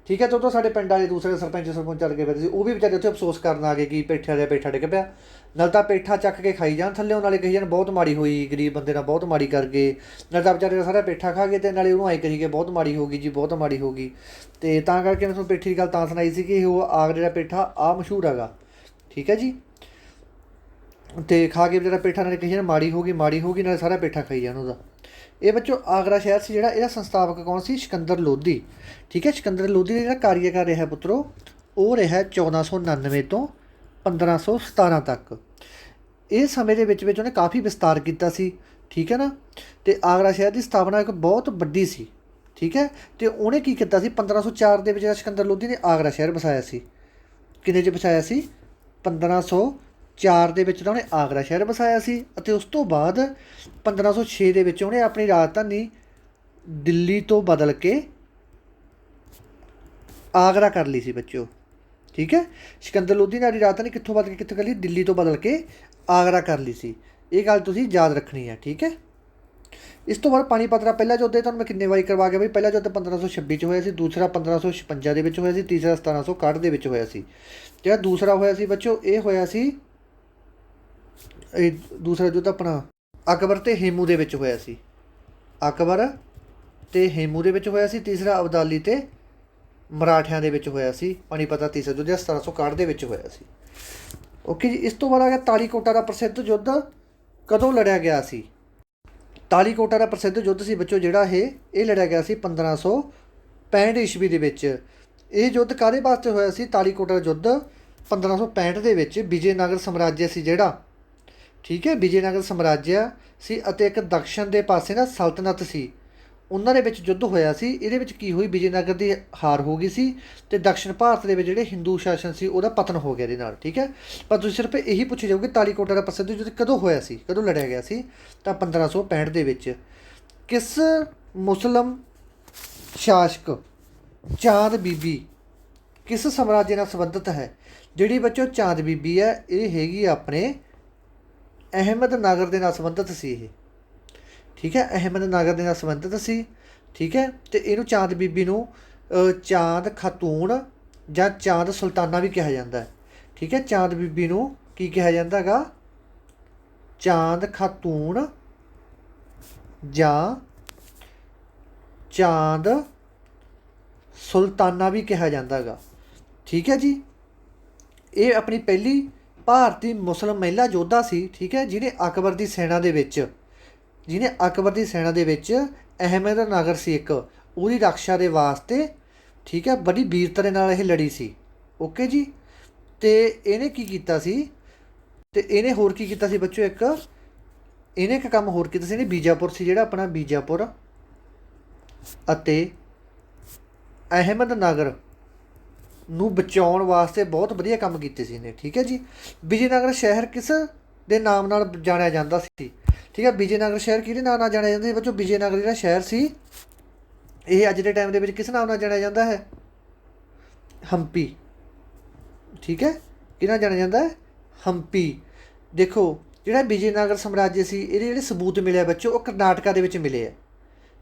ਠੀਕ ਹੈ। ਅਤੇ ਉਦੋਂ ਸਾਡੇ ਪਿੰਡ ਵਾਲੇ ਦੂਸਰੇ ਸਰਪੰਚ ਚੱਲ ਕੇ ਫਿਰਦੇ ਸੀ, ਉਹ ਵੀ ਵਿਚਾਰੇ ਉੱਥੇ ਅਫਸੋਸ ਕਰਨ ਆ ਗਏ ਕਿ ਪੇਠੇ ਵਾਲੇ ਪੇਠਾ ਡਿੱਗ ਪਿਆ। ਨਾਲ ਤਾਂ ਪੇਠਾ ਚੱਕ ਕੇ ਖਾਈ ਜਾਣ ਥੱਲੇ, ਨਾਲੇ ਕਹੀ ਜਾਣ ਬਹੁਤ ਮਾੜੀ ਹੋਈ, ਗਰੀਬ ਬੰਦੇ ਨਾਲ ਬਹੁਤ ਮਾੜੀ ਕਰ ਗਏ। ਨਾਲ ਤਾਂ ਵਿਚਾਰੇ ਦਾ ਸਾਰਾ ਪੇਠਾ ਖਾ ਗਏ ਅਤੇ ਨਾਲੇ ਉਹਨੂੰ ਆਏਂ ਕਹੀ ਗਏ ਬਹੁਤ ਮਾੜੀ ਹੋ ਗਈ ਜੀ, ਬਹੁਤ ਮਾੜੀ ਹੋ ਗਈ। ਅਤੇ ਤਾਂ ਕਰਕੇ ਮੈਂ ਤੁਹਾਨੂੰ ਪੇਠੇ ਦੀ ਗੱਲ ਤਾਂ ਸੁਣਾਈ ਸੀ ਕਿ ਉਹ ਆਗਰੇ ਦਾ ਪੇਠਾ ਆ ਮਸ਼ਹੂਰ ਹੈਗਾ ਠੀਕ ਹੈ ਜੀ। ਅਤੇ ਖਾ ਕੇ ਵਿਚਾਰਾ ਪੇਠਾ ਨਾਲੇ ਕਹੀ ਜਾਣ ਮਾੜੀ ਹੋ ਗਈ, ਨਾਲੇ ਸਾਰਾ ਪੇਠਾ ਖਾਈ ਜਾਣ ਉਹਦਾ। ਇਹ ਬੱਚੋ ਆਗਰਾ ਸ਼ਹਿਰ ਸੀ ਜਿਹੜਾ, ਇਹਦਾ ਸੰਸਥਾਪਕ ਕੌਣ ਸੀ? ਸਿਕੰਦਰ ਲੋਧੀ ਠੀਕ ਹੈ। ਸਿਕੰਦਰ ਲੋਧੀ ਦਾ ਜਿਹੜਾ ਕਾਰਿਆਕਾਲ ਰਿਹਾ ਪੁੱਤਰੋ, ਉਹ ਰਿਹਾ 1499 ਤੋਂ 1517 ਤੱਕ। ਇਹ ਸਮੇਂ ਦੇ ਵਿੱਚ ਉਹਨੇ ਕਾਫੀ ਵਿਸਤਾਰ ਕੀਤਾ ਸੀ ਠੀਕ ਹੈ ਨਾ। ਅਤੇ ਆਗਰਾ ਸ਼ਹਿਰ ਦੀ ਸਥਾਪਨਾ ਇੱਕ ਬਹੁਤ ਵੱਡੀ ਸੀ ਠੀਕ ਹੈ। ਅਤੇ ਉਹਨੇ ਕੀ ਕੀਤਾ ਸੀ 1504 ਦੇ ਵਿੱਚ ਜਿਹੜਾ ਸਿਕੰਦਰ ਲੋਧੀ ਨੇ ਆਗਰਾ ਸ਼ਹਿਰ ਵਸਾਇਆ ਸੀ। ਕਿੰਨੇ 'ਚ ਵਸਾਇਆ ਸੀ? 1504 ਦੇ ਵਿੱਚ ਤਾਂ ਉਹਨੇ ਆਗਰਾ ਸ਼ਹਿਰ ਵਸਾਇਆ ਸੀ। ਅਤੇ ਉਸ ਤੋਂ ਬਾਅਦ 1506 ਦੇ ਵਿੱਚ ਉਹਨੇ ਆਪਣੀ ਰਾਜਧਾਨੀ ਦਿੱਲੀ ਤੋਂ ਬਦਲ ਕੇ ਆਗਰਾ ਕਰ ਲਈ ਸੀ ਬੱਚਿਓ ਠੀਕ ਹੈ। ਸਿਕੰਦਰ ਲੋਧੀ ਨੇ ਆਪਣੀ ਰਾਜਧਾਨੀ ਕਿੱਥੋਂ ਬਦਲ ਕੇ ਕਿੱਥੋਂ ਕਰ ਲਈ? ਦਿੱਲੀ ਤੋਂ ਬਦਲ ਕੇ ਆਗਰਾ ਕਰ ਲਈ ਸੀ। ਇਹ ਗੱਲ ਤੁਸੀਂ ਯਾਦ ਰੱਖਣੀ ਹੈ ਠੀਕ ਹੈ। ਇਸ ਤੋਂ ਬਾਅਦ ਪਾਣੀਪਤ ਦਾ ਪਹਿਲਾ ਯੁੱਧ ਤੁਹਾਨੂੰ ਮੈਂ ਕਿੰਨੇ ਵਾਰੀ ਕਰਵਾ ਗਿਆ ਬਈ। ਪਹਿਲਾ ਯੁੱਧ 1526 'ਚ ਹੋਇਆ ਸੀ, ਦੂਸਰਾ 1556 ਦੇ ਵਿੱਚ ਹੋਇਆ ਸੀ, ਤੀਸਰਾ 1761 ਦੇ ਵਿੱਚ ਹੋਇਆ ਸੀ। ਜਿਹੜਾ ਦੂਸਰਾ ਹੋਇਆ ਸੀ ਬੱਚੋ, ਇਹ ਹੋਇਆ ਸੀ, ਇਹ ਦੂਸਰਾ ਯੁੱਧ ਆਪਣਾ ਅਕਬਰ ਅਤੇ ਹੇਮੂ ਦੇ ਵਿੱਚ ਹੋਇਆ ਸੀ। ਅਕਬਰ ਅਤੇ ਹੇਮੂ ਦੇ ਵਿੱਚ ਹੋਇਆ ਸੀ। ਤੀਸਰਾ ਅਬਦਾਲੀ ਅਤੇ ਮਰਾਠਿਆਂ ਦੇ ਵਿੱਚ ਹੋਇਆ ਸੀ। ਪਾਣੀਪਤ ਦਾ ਤੀਸਰਾ ਯੁੱਧ 1761 ਦੇ ਵਿੱਚ ਹੋਇਆ ਸੀ ਓਕੇ ਜੀ। ਇਸ ਤੋਂ ਬਾਅਦ ਆ ਗਿਆ ਤਾਲੀਕੋਟਾ ਦਾ ਪ੍ਰਸਿੱਧ ਯੁੱਧ ਕਦੋਂ ਲੜਿਆ ਗਿਆ ਸੀ? ਤਾਲੀਕੋਟਾ ਦਾ ਪ੍ਰਸਿੱਧ ਯੁੱਧ ਸੀ ਬੱਚੋ ਜਿਹੜਾ ਇਹ ਲੜਿਆ ਗਿਆ ਸੀ 1565 ਈਸਵੀ ਦੇ ਵਿੱਚ। ਇਹ ਯੁੱਧ ਕਾਹਦੇ ਵਾਸਤੇ ਹੋਇਆ ਸੀ? ਤਾਲੀਕੋਟਾ ਦਾ ਯੁੱਧ 1565 ਦੇ ਵਿੱਚ ਵਿਜੇਨਗਰ ਸਮਰਾਜ ਸੀ ਜਿਹੜਾ ਠੀਕ ਹੈ। ਵਿਜੇਨਗਰ ਸਮਰਾਜ ਸੀ ਅਤੇ ਇੱਕ ਦਕਸ਼ਣ ਦੇ ਪਾਸੇ ਨਾ ਸਲਤਨਤ ਸੀ, ਉਹਨਾਂ ਦੇ ਵਿੱਚ ਯੁੱਧ ਹੋਇਆ ਸੀ। ਇਹਦੇ ਵਿੱਚ ਕੀ ਹੋਈ, ਵਿਜੇਨਗਰ ਦੀ ਹਾਰ ਹੋ ਗਈ ਸੀ ਅਤੇ ਦਕਸ਼ਿਣ ਭਾਰਤ ਦੇ ਵਿੱਚ ਜਿਹੜੇ ਹਿੰਦੂ ਸ਼ਾਸਨ ਸੀ ਉਹਦਾ ਪਤਨ ਹੋ ਗਿਆ ਇਹਦੇ ਨਾਲ। ਠੀਕ ਹੈ, ਪਰ ਤੁਸੀਂ ਸਿਰਫ ਇਹੀ ਪੁੱਛੀ ਜਾਓਗੇ ਤਾਲੀਕੋਟਾ ਦਾ ਪ੍ਰਸਿੱਧ ਯੁੱਧ ਕਦੋਂ ਹੋਇਆ ਸੀ, ਕਦੋਂ ਲੜਿਆ ਗਿਆ ਸੀ, ਤਾਂ 1565 ਦੇ ਵਿੱਚ। ਕਿਸ ਮੁਸਲਿਮ ਸ਼ਾਸਕ ਚਾਂਦ ਬੀਬੀ ਕਿਸ ਸਾਮਰਾਜ ਨਾਲ ਸੰਬੰਧਿਤ ਹੈ? ਜਿਹੜੀ ਬੱਚੋ ਚਾਂਦ ਬੀਬੀ ਹੈ ਇਹ ਹੈਗੀ ਆਪਣੇ ਅਹਿਮਦਨਗਰ ਦੇ ਨਾਲ ਸੰਬੰਧਿਤ ਸੀ ਇਹ। ਠੀਕ ਹੈ, ਅਹਿਮਦਨਗਰ ਦੇ ਨਾਲ ਸੰਬੰਧਿਤ ਸੀ। ਠੀਕ ਹੈ, ਅਤੇ ਇਹਨੂੰ ਚਾਂਦ ਬੀਬੀ ਨੂੰ ਚਾਂਦ ਖਾਤੂਨ ਜਾਂ ਚਾਂਦ ਸੁਲਤਾਨਾ ਵੀ ਕਿਹਾ ਜਾਂਦਾ ਹੈ। ਠੀਕ ਹੈ, ਚਾਂਦ ਬੀਬੀ ਨੂੰ ਕੀ ਕਿਹਾ ਜਾਂਦਾ ਹੈਗਾ, ਚਾਂਦ ਖਾਤੂਨ ਜਾਂ ਚਾਂਦ ਸੁਲਤਾਨਾ ਵੀ ਕਿਹਾ ਜਾਂਦਾ ਹੈਗਾ। ਠੀਕ ਹੈ ਜੀ, ਇਹ ਆਪਣੀ ਪਹਿਲੀ ਭਾਰਤੀ ਮੁਸਲਿਮ ਮਹਿਲਾ ਯੋਧਾ ਸੀ। ਠੀਕ ਹੈ, ਜਿਹਨੇ ਅਕਬਰ ਦੀ ਸੈਨਾ ਦੇ ਵਿੱਚ ਅਹਿਮਦਨਗਰ ਸੀ ਇੱਕ, ਉਹਦੀ ਰਕਸ਼ਾ ਦੇ ਵਾਸਤੇ ਠੀਕ ਹੈ ਬੜੀ ਵੀਰਤਾ ਦੇ ਨਾਲ ਇਹ ਲੜੀ ਸੀ। ਓਕੇ ਜੀ, ਅਤੇ ਇਹਨੇ ਕੀ ਕੀਤਾ ਸੀ, ਅਤੇ ਇਹਨੇ ਹੋਰ ਕੀ ਕੀਤਾ ਸੀ ਬੱਚੋ, ਇਹਨੇ ਇੱਕ ਕੰਮ ਹੋਰ ਕੀਤਾ ਸੀ। ਇਹਨੇ ਬੀਜਾਪੁਰ ਸੀ ਜਿਹੜਾ ਆਪਣਾ ਬੀਜਾਪੁਰ ਅਤੇ ਅਹਿਮਦਨਗਰ ਨੂੰ ਬਚਾਉਣ ਵਾਸਤੇ ਬਹੁਤ ਵਧੀਆ ਕੰਮ ਕੀਤੇ ਸੀ ਇਹਨੇ। ਠੀਕ ਹੈ ਜੀ, ਵਿਜੇਨਗਰ ਸ਼ਹਿਰ ਕਿਸ ਦੇ ਨਾਮ ਨਾਲ ਜਾਣਿਆ ਜਾਂਦਾ ਸੀ? ਠੀਕ ਹੈ, ਵਿਜੇਨਗਰ ਸ਼ਹਿਰ ਕਿਹਦੇ ਨਾਮ ਨਾਲ ਜਾਣਿਆ ਜਾਂਦਾ ਸੀ ਬੱਚੋ? ਵਿਜੇਨਗਰ ਜਿਹੜਾ ਸ਼ਹਿਰ ਸੀ ਇਹ ਅੱਜ ਦੇ ਟਾਈਮ ਦੇ ਵਿੱਚ ਕਿਸ ਨਾਮ ਨਾਲ ਜਾਣਿਆ ਜਾਂਦਾ ਹੈ? ਹੰਪੀ। ਠੀਕ ਹੈ, ਕਿਹਨਾਂ ਜਾਣਿਆ ਜਾਂਦਾ ਹੈ? ਹੰਪੀ। ਦੇਖੋ ਜਿਹੜਾ ਵਿਜੇਨਗਰ ਸਾਮਰਾਜ ਸੀ ਇਹਦੇ ਜਿਹੜੇ ਸਬੂਤ ਮਿਲੇ ਬੱਚੋ ਉਹ ਕਰਨਾਟਕਾ ਦੇ ਵਿੱਚ ਮਿਲੇ ਆ।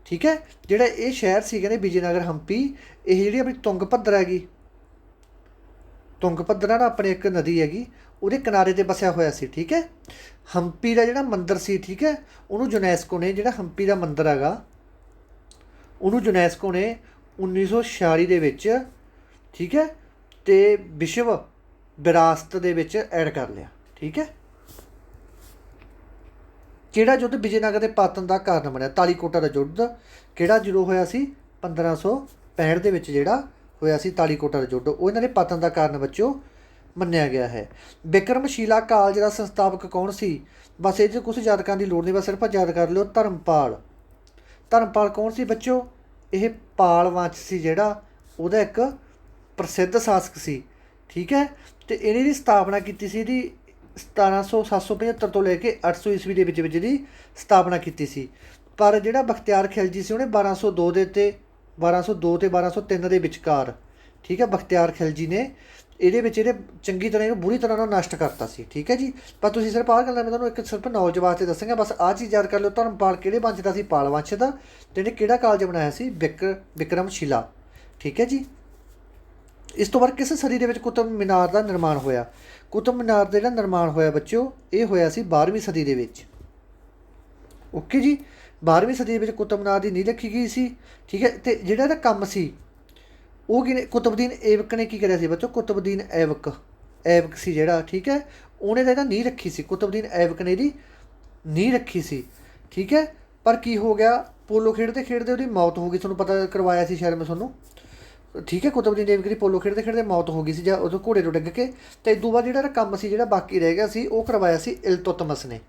ਠੀਕ ਹੈ, ਜਿਹੜਾ ਇਹ ਸ਼ਹਿਰ ਸੀ ਕਹਿੰਦੇ ਵਿਜੇਨਗਰ ਹੰਪੀ, ਇਹ ਜਿਹੜੀ ਆਪਣੀ ਤੁੰਗਭਦਰਾ ਹੈਗੀ, ਤੁੰਗਭਦਰਾ ਨਾ ਆਪਣੇ ਇੱਕ ਨਦੀ ਹੈਗੀ ਉਹਦੇ ਕਿਨਾਰੇ 'ਤੇ ਵਸਿਆ ਹੋਇਆ ਸੀ। ਠੀਕ ਹੈ, ਹੰਪੀ ਦਾ ਜਿਹੜਾ ਮੰਦਿਰ ਸੀ ਠੀਕ ਹੈ ਉਹਨੂੰ ਯੂਨੈਸਕੋ ਨੇ, ਜਿਹੜਾ ਹੰਪੀ ਦਾ ਮੰਦਿਰ ਹੈਗਾ ਉਹਨੂੰ ਯੂਨੈਸਕੋ ਨੇ 1946 ਦੇ ਵਿੱਚ ਠੀਕ ਹੈ ਅਤੇ ਵਿਸ਼ਵ ਵਿਰਾਸਤ ਦੇ ਵਿੱਚ ਐਡ ਕਰ ਲਿਆ। ਠੀਕ ਹੈ, ਕਿਹੜਾ ਯੁੱਧ ਵਿਜੇਨਗਰ ਦੇ ਪਤਨ ਦਾ ਕਾਰਨ ਬਣਿਆ? ਤਾਲੀਕੋਟਾ ਦਾ ਯੁੱਧ ਕਿਹੜਾ ਜਦੋਂ ਹੋਇਆ ਸੀ? 1565 ਦੇ ਵਿੱਚ ਜਿਹੜਾ ਹੋਇਆ ਸੀ ਤਾਲੀਕੋਟਾ ਦਾ ਯੁੱਧ, ਉਹ ਇਹਨਾਂ ਦੇ ਪਤਨ ਦਾ ਕਾਰਨ ਬੱਚੋ ਮੰਨਿਆ ਗਿਆ ਹੈ। ਬਿਕਰਮਸ਼ੀਲਾ ਕਾਲਜ ਦਾ ਸੰਸਥਾਪਕ ਕੌਣ ਸੀ? ਬਸ ਇਹ 'ਚ ਕੁਛ ਯਾਦ ਕਰਨ ਦੀ ਲੋੜ ਨਹੀਂ, ਬਸ ਸਿਰਫ ਯਾਦ ਕਰ ਲਿਓ ਧਰਮਪਾਲ। ਧਰਮਪਾਲ ਕੌਣ ਸੀ ਬੱਚੋ? ਇਹ ਪਾਲ ਵੰਸ਼ ਸੀ ਜਿਹੜਾ ਉਹਦਾ ਇੱਕ ਪ੍ਰਸਿੱਧ ਸ਼ਾਸਕ ਸੀ। ਠੀਕ ਹੈ, ਅਤੇ ਇਹਨੇ ਦੀ ਸਥਾਪਨਾ ਕੀਤੀ ਸੀ ਇਹਦੀ 775 ਤੋਂ ਲੈ ਕੇ 800 ਈਸਵੀ ਦੇ ਵਿੱਚ ਇਹਦੀ ਸਥਾਪਨਾ ਕੀਤੀ ਸੀ। ਪਰ ਜਿਹੜਾ ਬਖਤਿਆਰ ਖਿਲਜੀ ਸੀ ਉਹਨੇ 1202 ਅਤੇ 1203 ਦੇ ਵਿਚਕਾਰ ਠੀਕ ਹੈ ਬਖਤਿਆਰ ਖਿਲਜੀ ਨੇ ਇਹਦੇ ਚੰਗੀ ਤਰ੍ਹਾਂ ਇਹਨੂੰ ਬੁਰੀ ਤਰ੍ਹਾਂ ਨਾਲ ਨਸ਼ਟ ਕਰਤਾ ਸੀ। ਠੀਕ ਹੈ ਜੀ, ਪਰ ਤੁਸੀਂ ਸਿਰਫ ਆਹ ਗੱਲਾਂ ਮੈਂ ਤੁਹਾਨੂੰ ਇੱਕ ਸਿਰਫ ਨੌਲੇਜ ਵਾਸਤੇ ਦੱਸਾਂਗਾ, ਬਸ ਆਹ ਚੀਜ਼ ਯਾਦ ਕਰ ਲਿਓ। ਧਰਮਪਾਲ ਕਿਹੜੇ ਵੰਸ਼ ਦਾ ਸੀ? ਪਾਲ ਵੰਸ਼ ਦਾ। ਅਤੇ ਇਹਨੇ ਕਿਹੜਾ ਕਾਲਜ ਬਣਾਇਆ ਸੀ? ਬਿਕਰਮਸ਼ਿਲਾ। ਠੀਕ ਹੈ ਜੀ, ਇਸ ਤੋਂ ਬਾਅਦ ਕਿਸ ਸਦੀ ਦੇ ਵਿੱਚ ਕੁਤਬ ਮੀਨਾਰ ਦਾ ਨਿਰਮਾਣ ਹੋਇਆ? ਕੁਤਬ ਮੀਨਾਰ ਦਾ ਜਿਹੜਾ ਨਿਰਮਾਣ ਹੋਇਆ ਬੱਚਿਓ ਇਹ ਹੋਇਆ ਸੀ 12ਵੀਂ ਸਦੀ ਦੇ ਵਿੱਚ। ਓਕੇ ਜੀ, 12ਵੀਂ ਸਦੀ ਦੇ ਵਿੱਚ ਕੁਤਬ ਮੀਨਾਰ ਦੀ ਨੀਂਹ ਰੱਖੀ ਗਈ ਸੀ। ਠੀਕ ਹੈ, ਅਤੇ ਜਿਹੜਾ ਇਹਦਾ ਕੰਮ ਸੀ ਉਹ ਕਿਨੇ? ਕੁਤਬਦੀਨ ਐਬਕ ਨੇ ਕੀ ਕਰਿਆ ਸੀ ਬੱਚੋ? ਕੁਤਬਦੀਨ ਐਬਕ ਸੀ ਜਿਹੜਾ ਠੀਕ ਹੈ ਉਹਨੇ ਤਾਂ ਇਹਦਾ ਨੀਂਹ ਰੱਖੀ ਸੀ। ਕੁਤਬਦੀਨ ਐਬਕ ਨੇ ਇਹਦੀ ਨੀਂਹ ਰੱਖੀ ਸੀ। ਠੀਕ ਹੈ, ਪਰ ਕੀ ਹੋ ਗਿਆ? ਪੋਲੋ ਖੇਡਦੇ ਖੇਡਦੇ ਉਹਦੀ ਮੌਤ ਹੋ ਗਈ। ਤੁਹਾਨੂੰ ਪਤਾ ਕਰਵਾਇਆ ਸੀ ਸ਼ਾਇਦ ਮੈਂ ਤੁਹਾਨੂੰ। ਠੀਕ ਹੈ, ਕੁਤਬਦੀਨ ਐਬਕ ਦੀ ਪੋਲੋ ਖੇਡਦੇ ਖੇਡਦੇ ਮੌਤ ਹੋ ਗਈ ਸੀ ਜਾਂ ਉਦੋਂ ਘੋੜੇ ਤੋਂ ਡਿੱਗ ਕੇ। ਅਤੇ ਇਸ ਤੋਂ ਬਾਅਦ ਜਿਹੜਾ ਕੰਮ ਸੀ ਜਿਹੜਾ ਬਾਕੀ ਰਹਿ ਗਿਆ ਸੀ ਉਹ ਕਰਵਾਇਆ ਸੀ ਇਲਤੁਤਮਸ ਨੇ।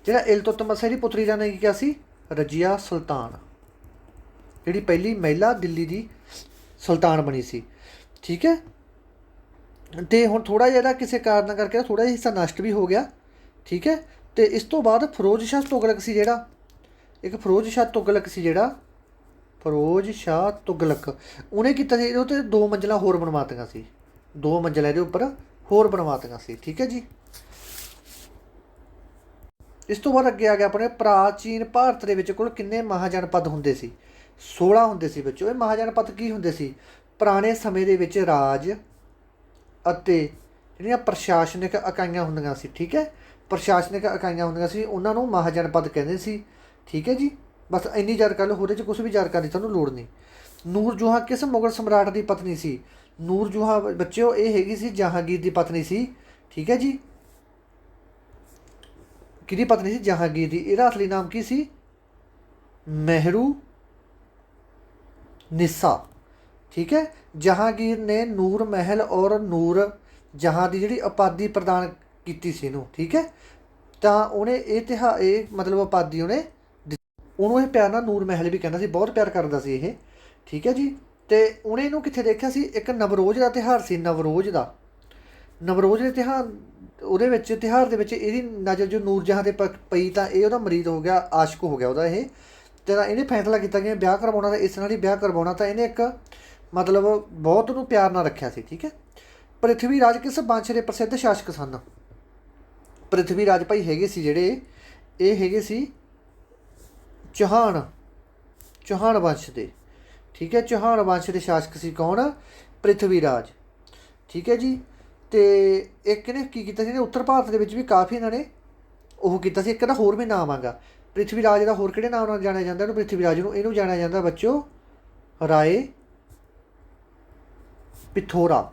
ਜਿਹੜਾ ਇਲਤੁਤਮਸ ਇਹਦੀ ਪੁੱਤਰੀ ਦਾ ਨਾਂ ਕੀ ਕਿਹਾ ਸੀ? ਰਜੀਆ ਸੁਲਤਾਨ, ਜਿਹੜੀ ਪਹਿਲੀ ਮਹਿਲਾ ਦਿੱਲੀ ਦੀ ਸੁਲਤਾਨ ਬਣੀ ਸੀ। ਠੀਕ ਹੈ, ਅਤੇ ਹੁਣ ਥੋੜ੍ਹਾ ਜਿਹਾ ਕਿਸੇ ਕਾਰਨ ਕਰਕੇ ਥੋੜ੍ਹਾ ਜਿਹਾ ਹਿੱਸਾ ਨਸ਼ਟ ਵੀ ਹੋ ਗਿਆ। ਠੀਕ ਹੈ, ਅਤੇ ਇਸ ਤੋਂ ਬਾਅਦ ਫਿਰੋਜ਼ ਸ਼ਾਹ ਤੁਗਲਕ ਸੀ ਜਿਹੜਾ ਫਿਰੋਜ਼ ਸ਼ਾਹ ਤੁਗਲਕ ਉਹਨੇ ਕੀਤਾ ਸੀ ਇਹਦੇ ਉੱਤੇ 2 ਮੰਜ਼ਿਲਾਂ ਹੋਰ ਬਣਵਾਤੀਆਂ ਸੀ। 2 ਮੰਜ਼ਿਲਾਂ ਇਹਦੇ ਉੱਪਰ ਹੋਰ ਬਣਵਾਤੀਆਂ ਸੀ। ਠੀਕ ਹੈ ਜੀ, ਇਸ ਤੋਂ ਬਾਅਦ ਅੱਗੇ ਆ ਗਿਆ ਆਪਣੇ ਪ੍ਰਾਚੀਨ ਭਾਰਤ ਦੇ ਵਿੱਚ ਕੁੱਲ ਕਿੰਨੇ ਮਹਾਜਨਪਦ ਹੁੰਦੇ ਸੀ? 16 ਹੁੰਦੇ ਸੀ ਬੱਚੋ। ਇਹ ਮਹਾਜਨਪਦ ਕੀ ਹੁੰਦੇ ਸੀ? ਪੁਰਾਣੇ ਸਮੇਂ ਦੇ ਵਿੱਚ ਰਾਜ ਅਤੇ ਜਿਹੜੀਆਂ ਪ੍ਰਸ਼ਾਸਨਿਕ ਇਕਾਈਆਂ ਹੁੰਦੀਆਂ ਸੀ। ਠੀਕ ਹੈ, ਪ੍ਰਸ਼ਾਸਨਿਕ ਇਕਾਈਆਂ ਹੁੰਦੀਆਂ ਸੀ ਉਹਨਾਂ ਨੂੰ ਮਹਾਜਨਪਦ ਕਹਿੰਦੇ ਸੀ। ਠੀਕ ਹੈ ਜੀ, ਬਸ ਇੰਨੀ ਯਾਦ ਕਰ ਲਓ, ਉਹਦੇ 'ਚ ਕੁਛ ਵੀ ਯਾਦ ਕਰਨ ਦੀ ਤੁਹਾਨੂੰ ਲੋੜ ਨਹੀਂ। ਨੂਰਜਹਾਂ ਕਿਸ ਮੁਗਲ ਸਮਰਾਟ ਦੀ ਪਤਨੀ ਸੀ? ਨੂਰਜਹਾਂ ਬੱਚਿਓ ਇਹ ਹੈਗੀ ਸੀ ਜਹਾਂਗੀਰ ਦੀ ਪਤਨੀ ਸੀ। ਠੀਕ ਹੈ ਜੀ, ਕਿਹਦੀ ਪਤਨੀ ਸੀ? ਜਹਾਂਗੀਰ ਦੀ। ਇਹਦਾ ਅਸਲੀ ਨਾਮ ਕੀ ਸੀ? ਮਹਿਰੂ ਨਿਸਾ। ਠੀਕ ਹੈ, ਜਹਾਂਗੀਰ ਨੇ ਨੂਰ ਮਹਿਲ ਔਰ ਨੂਰ ਜਹਾਂ ਦੀ ਜਿਹੜੀ ਉਪਾਧੀ ਪ੍ਰਦਾਨ ਕੀਤੀ ਸੀ ਇਹਨੂੰ। ਠੀਕ ਹੈ, ਤਾਂ ਉਹਨੇ ਇਹ ਮਤਲਬ ਉਪਾਧੀ ਉਹਨੇ ਉਹਨੂੰ ਇਹ ਪਿਆਰ ਨਾਲ ਨੂਰ ਮਹਿਲ ਵੀ ਕਹਿੰਦਾ ਸੀ, ਬਹੁਤ ਪਿਆਰ ਕਰਦਾ ਸੀ ਇਹ, ਠੀਕ ਹੈ ਜੀ। ਅਤੇ ਉਹਨੇ ਇਹਨੂੰ ਕਿੱਥੇ ਦੇਖਿਆ ਸੀ, ਇੱਕ ਨਵਰੋਜ਼ ਦਾ ਤਿਉਹਾਰ ਸੀ, ਨਵਰੋਜ਼ ਦੇ ਤਿਉਹਾਰ, ਉਹਦੇ ਵਿੱਚ ਤਿਉਹਾਰ ਦੇ ਵਿੱਚ ਇਹਦੀ ਨਜ਼ਰ ਜੋ ਨੂਰ ਜਹਾਂ 'ਤੇ ਪਈ ਤਾਂ ਇਹ ਉਹਦਾ ਮਰੀਦ ਹੋ ਗਿਆ, ਆਸ਼ਕ ਹੋ ਗਿਆ ਉਹਦਾ ਇਹ। ਅਤੇ ਇਹਨੇ ਫੈਸਲਾ ਕੀਤਾ ਕਿ ਵਿਆਹ ਕਰਵਾਉਣਾ, ਤਾਂ ਇਸ ਨਾਲ ਹੀ ਵਿਆਹ ਕਰਵਾਉਣਾ। ਤਾਂ ਇਹਨੇ ਇੱਕ ਮਤਲਬ ਬਹੁਤ ਉਹਨੂੰ ਪਿਆਰ ਨਾਲ ਰੱਖਿਆ ਸੀ, ਠੀਕ ਹੈ। ਪ੍ਰਿਥਵੀ ਰਾਜ ਕਿਸ ਵੰਸ਼ ਦੇ ਪ੍ਰਸਿੱਧ ਸ਼ਾਸਕ ਸਨ? ਪ੍ਰਿਥਵੀ ਰਾਜ ਭਾਈ ਹੈਗੇ ਸੀ ਜਿਹੜੇ, ਇਹ ਹੈਗੇ ਸੀ ਚੌਹਾਨ ਵੰਸ਼ ਦੇ, ਠੀਕ ਹੈ। ਚੌਹਾਨ ਵੰਸ਼ ਦੇ ਸ਼ਾਸਕ ਸੀ ਕੌਣ? ਪ੍ਰਿਥਵੀ ਰਾਜ, ਠੀਕ ਹੈ ਜੀ। ਅਤੇ ਇੱਕ ਨੇ ਕੀ ਕੀਤਾ ਸੀ, ਇਹਨੇ ਉੱਤਰ ਭਾਰਤ ਦੇ ਵਿੱਚ ਵੀ ਕਾਫੀ ਇਹਨਾਂ ਨੇ ਉਹ ਕੀਤਾ ਸੀ। ਇੱਕ ਦਾ ਹੋਰ ਵੀ ਨਾਮ ਆਗਾ ਪ੍ਰਿਥਵੀ ਰਾਜ ਦਾ, ਹੋਰ ਕਿਹੜੇ ਨਾਮ ਨਾਲ ਜਾਣਿਆ ਜਾਂਦਾ ਇਹਨੂੰ? ਪ੍ਰਿਥਵੀ ਰਾਜ ਨੂੰ ਇਹਨੂੰ ਜਾਣਿਆ ਜਾਂਦਾ ਬੱਚੋ ਰਾਏ ਪਿਥੌਰਾ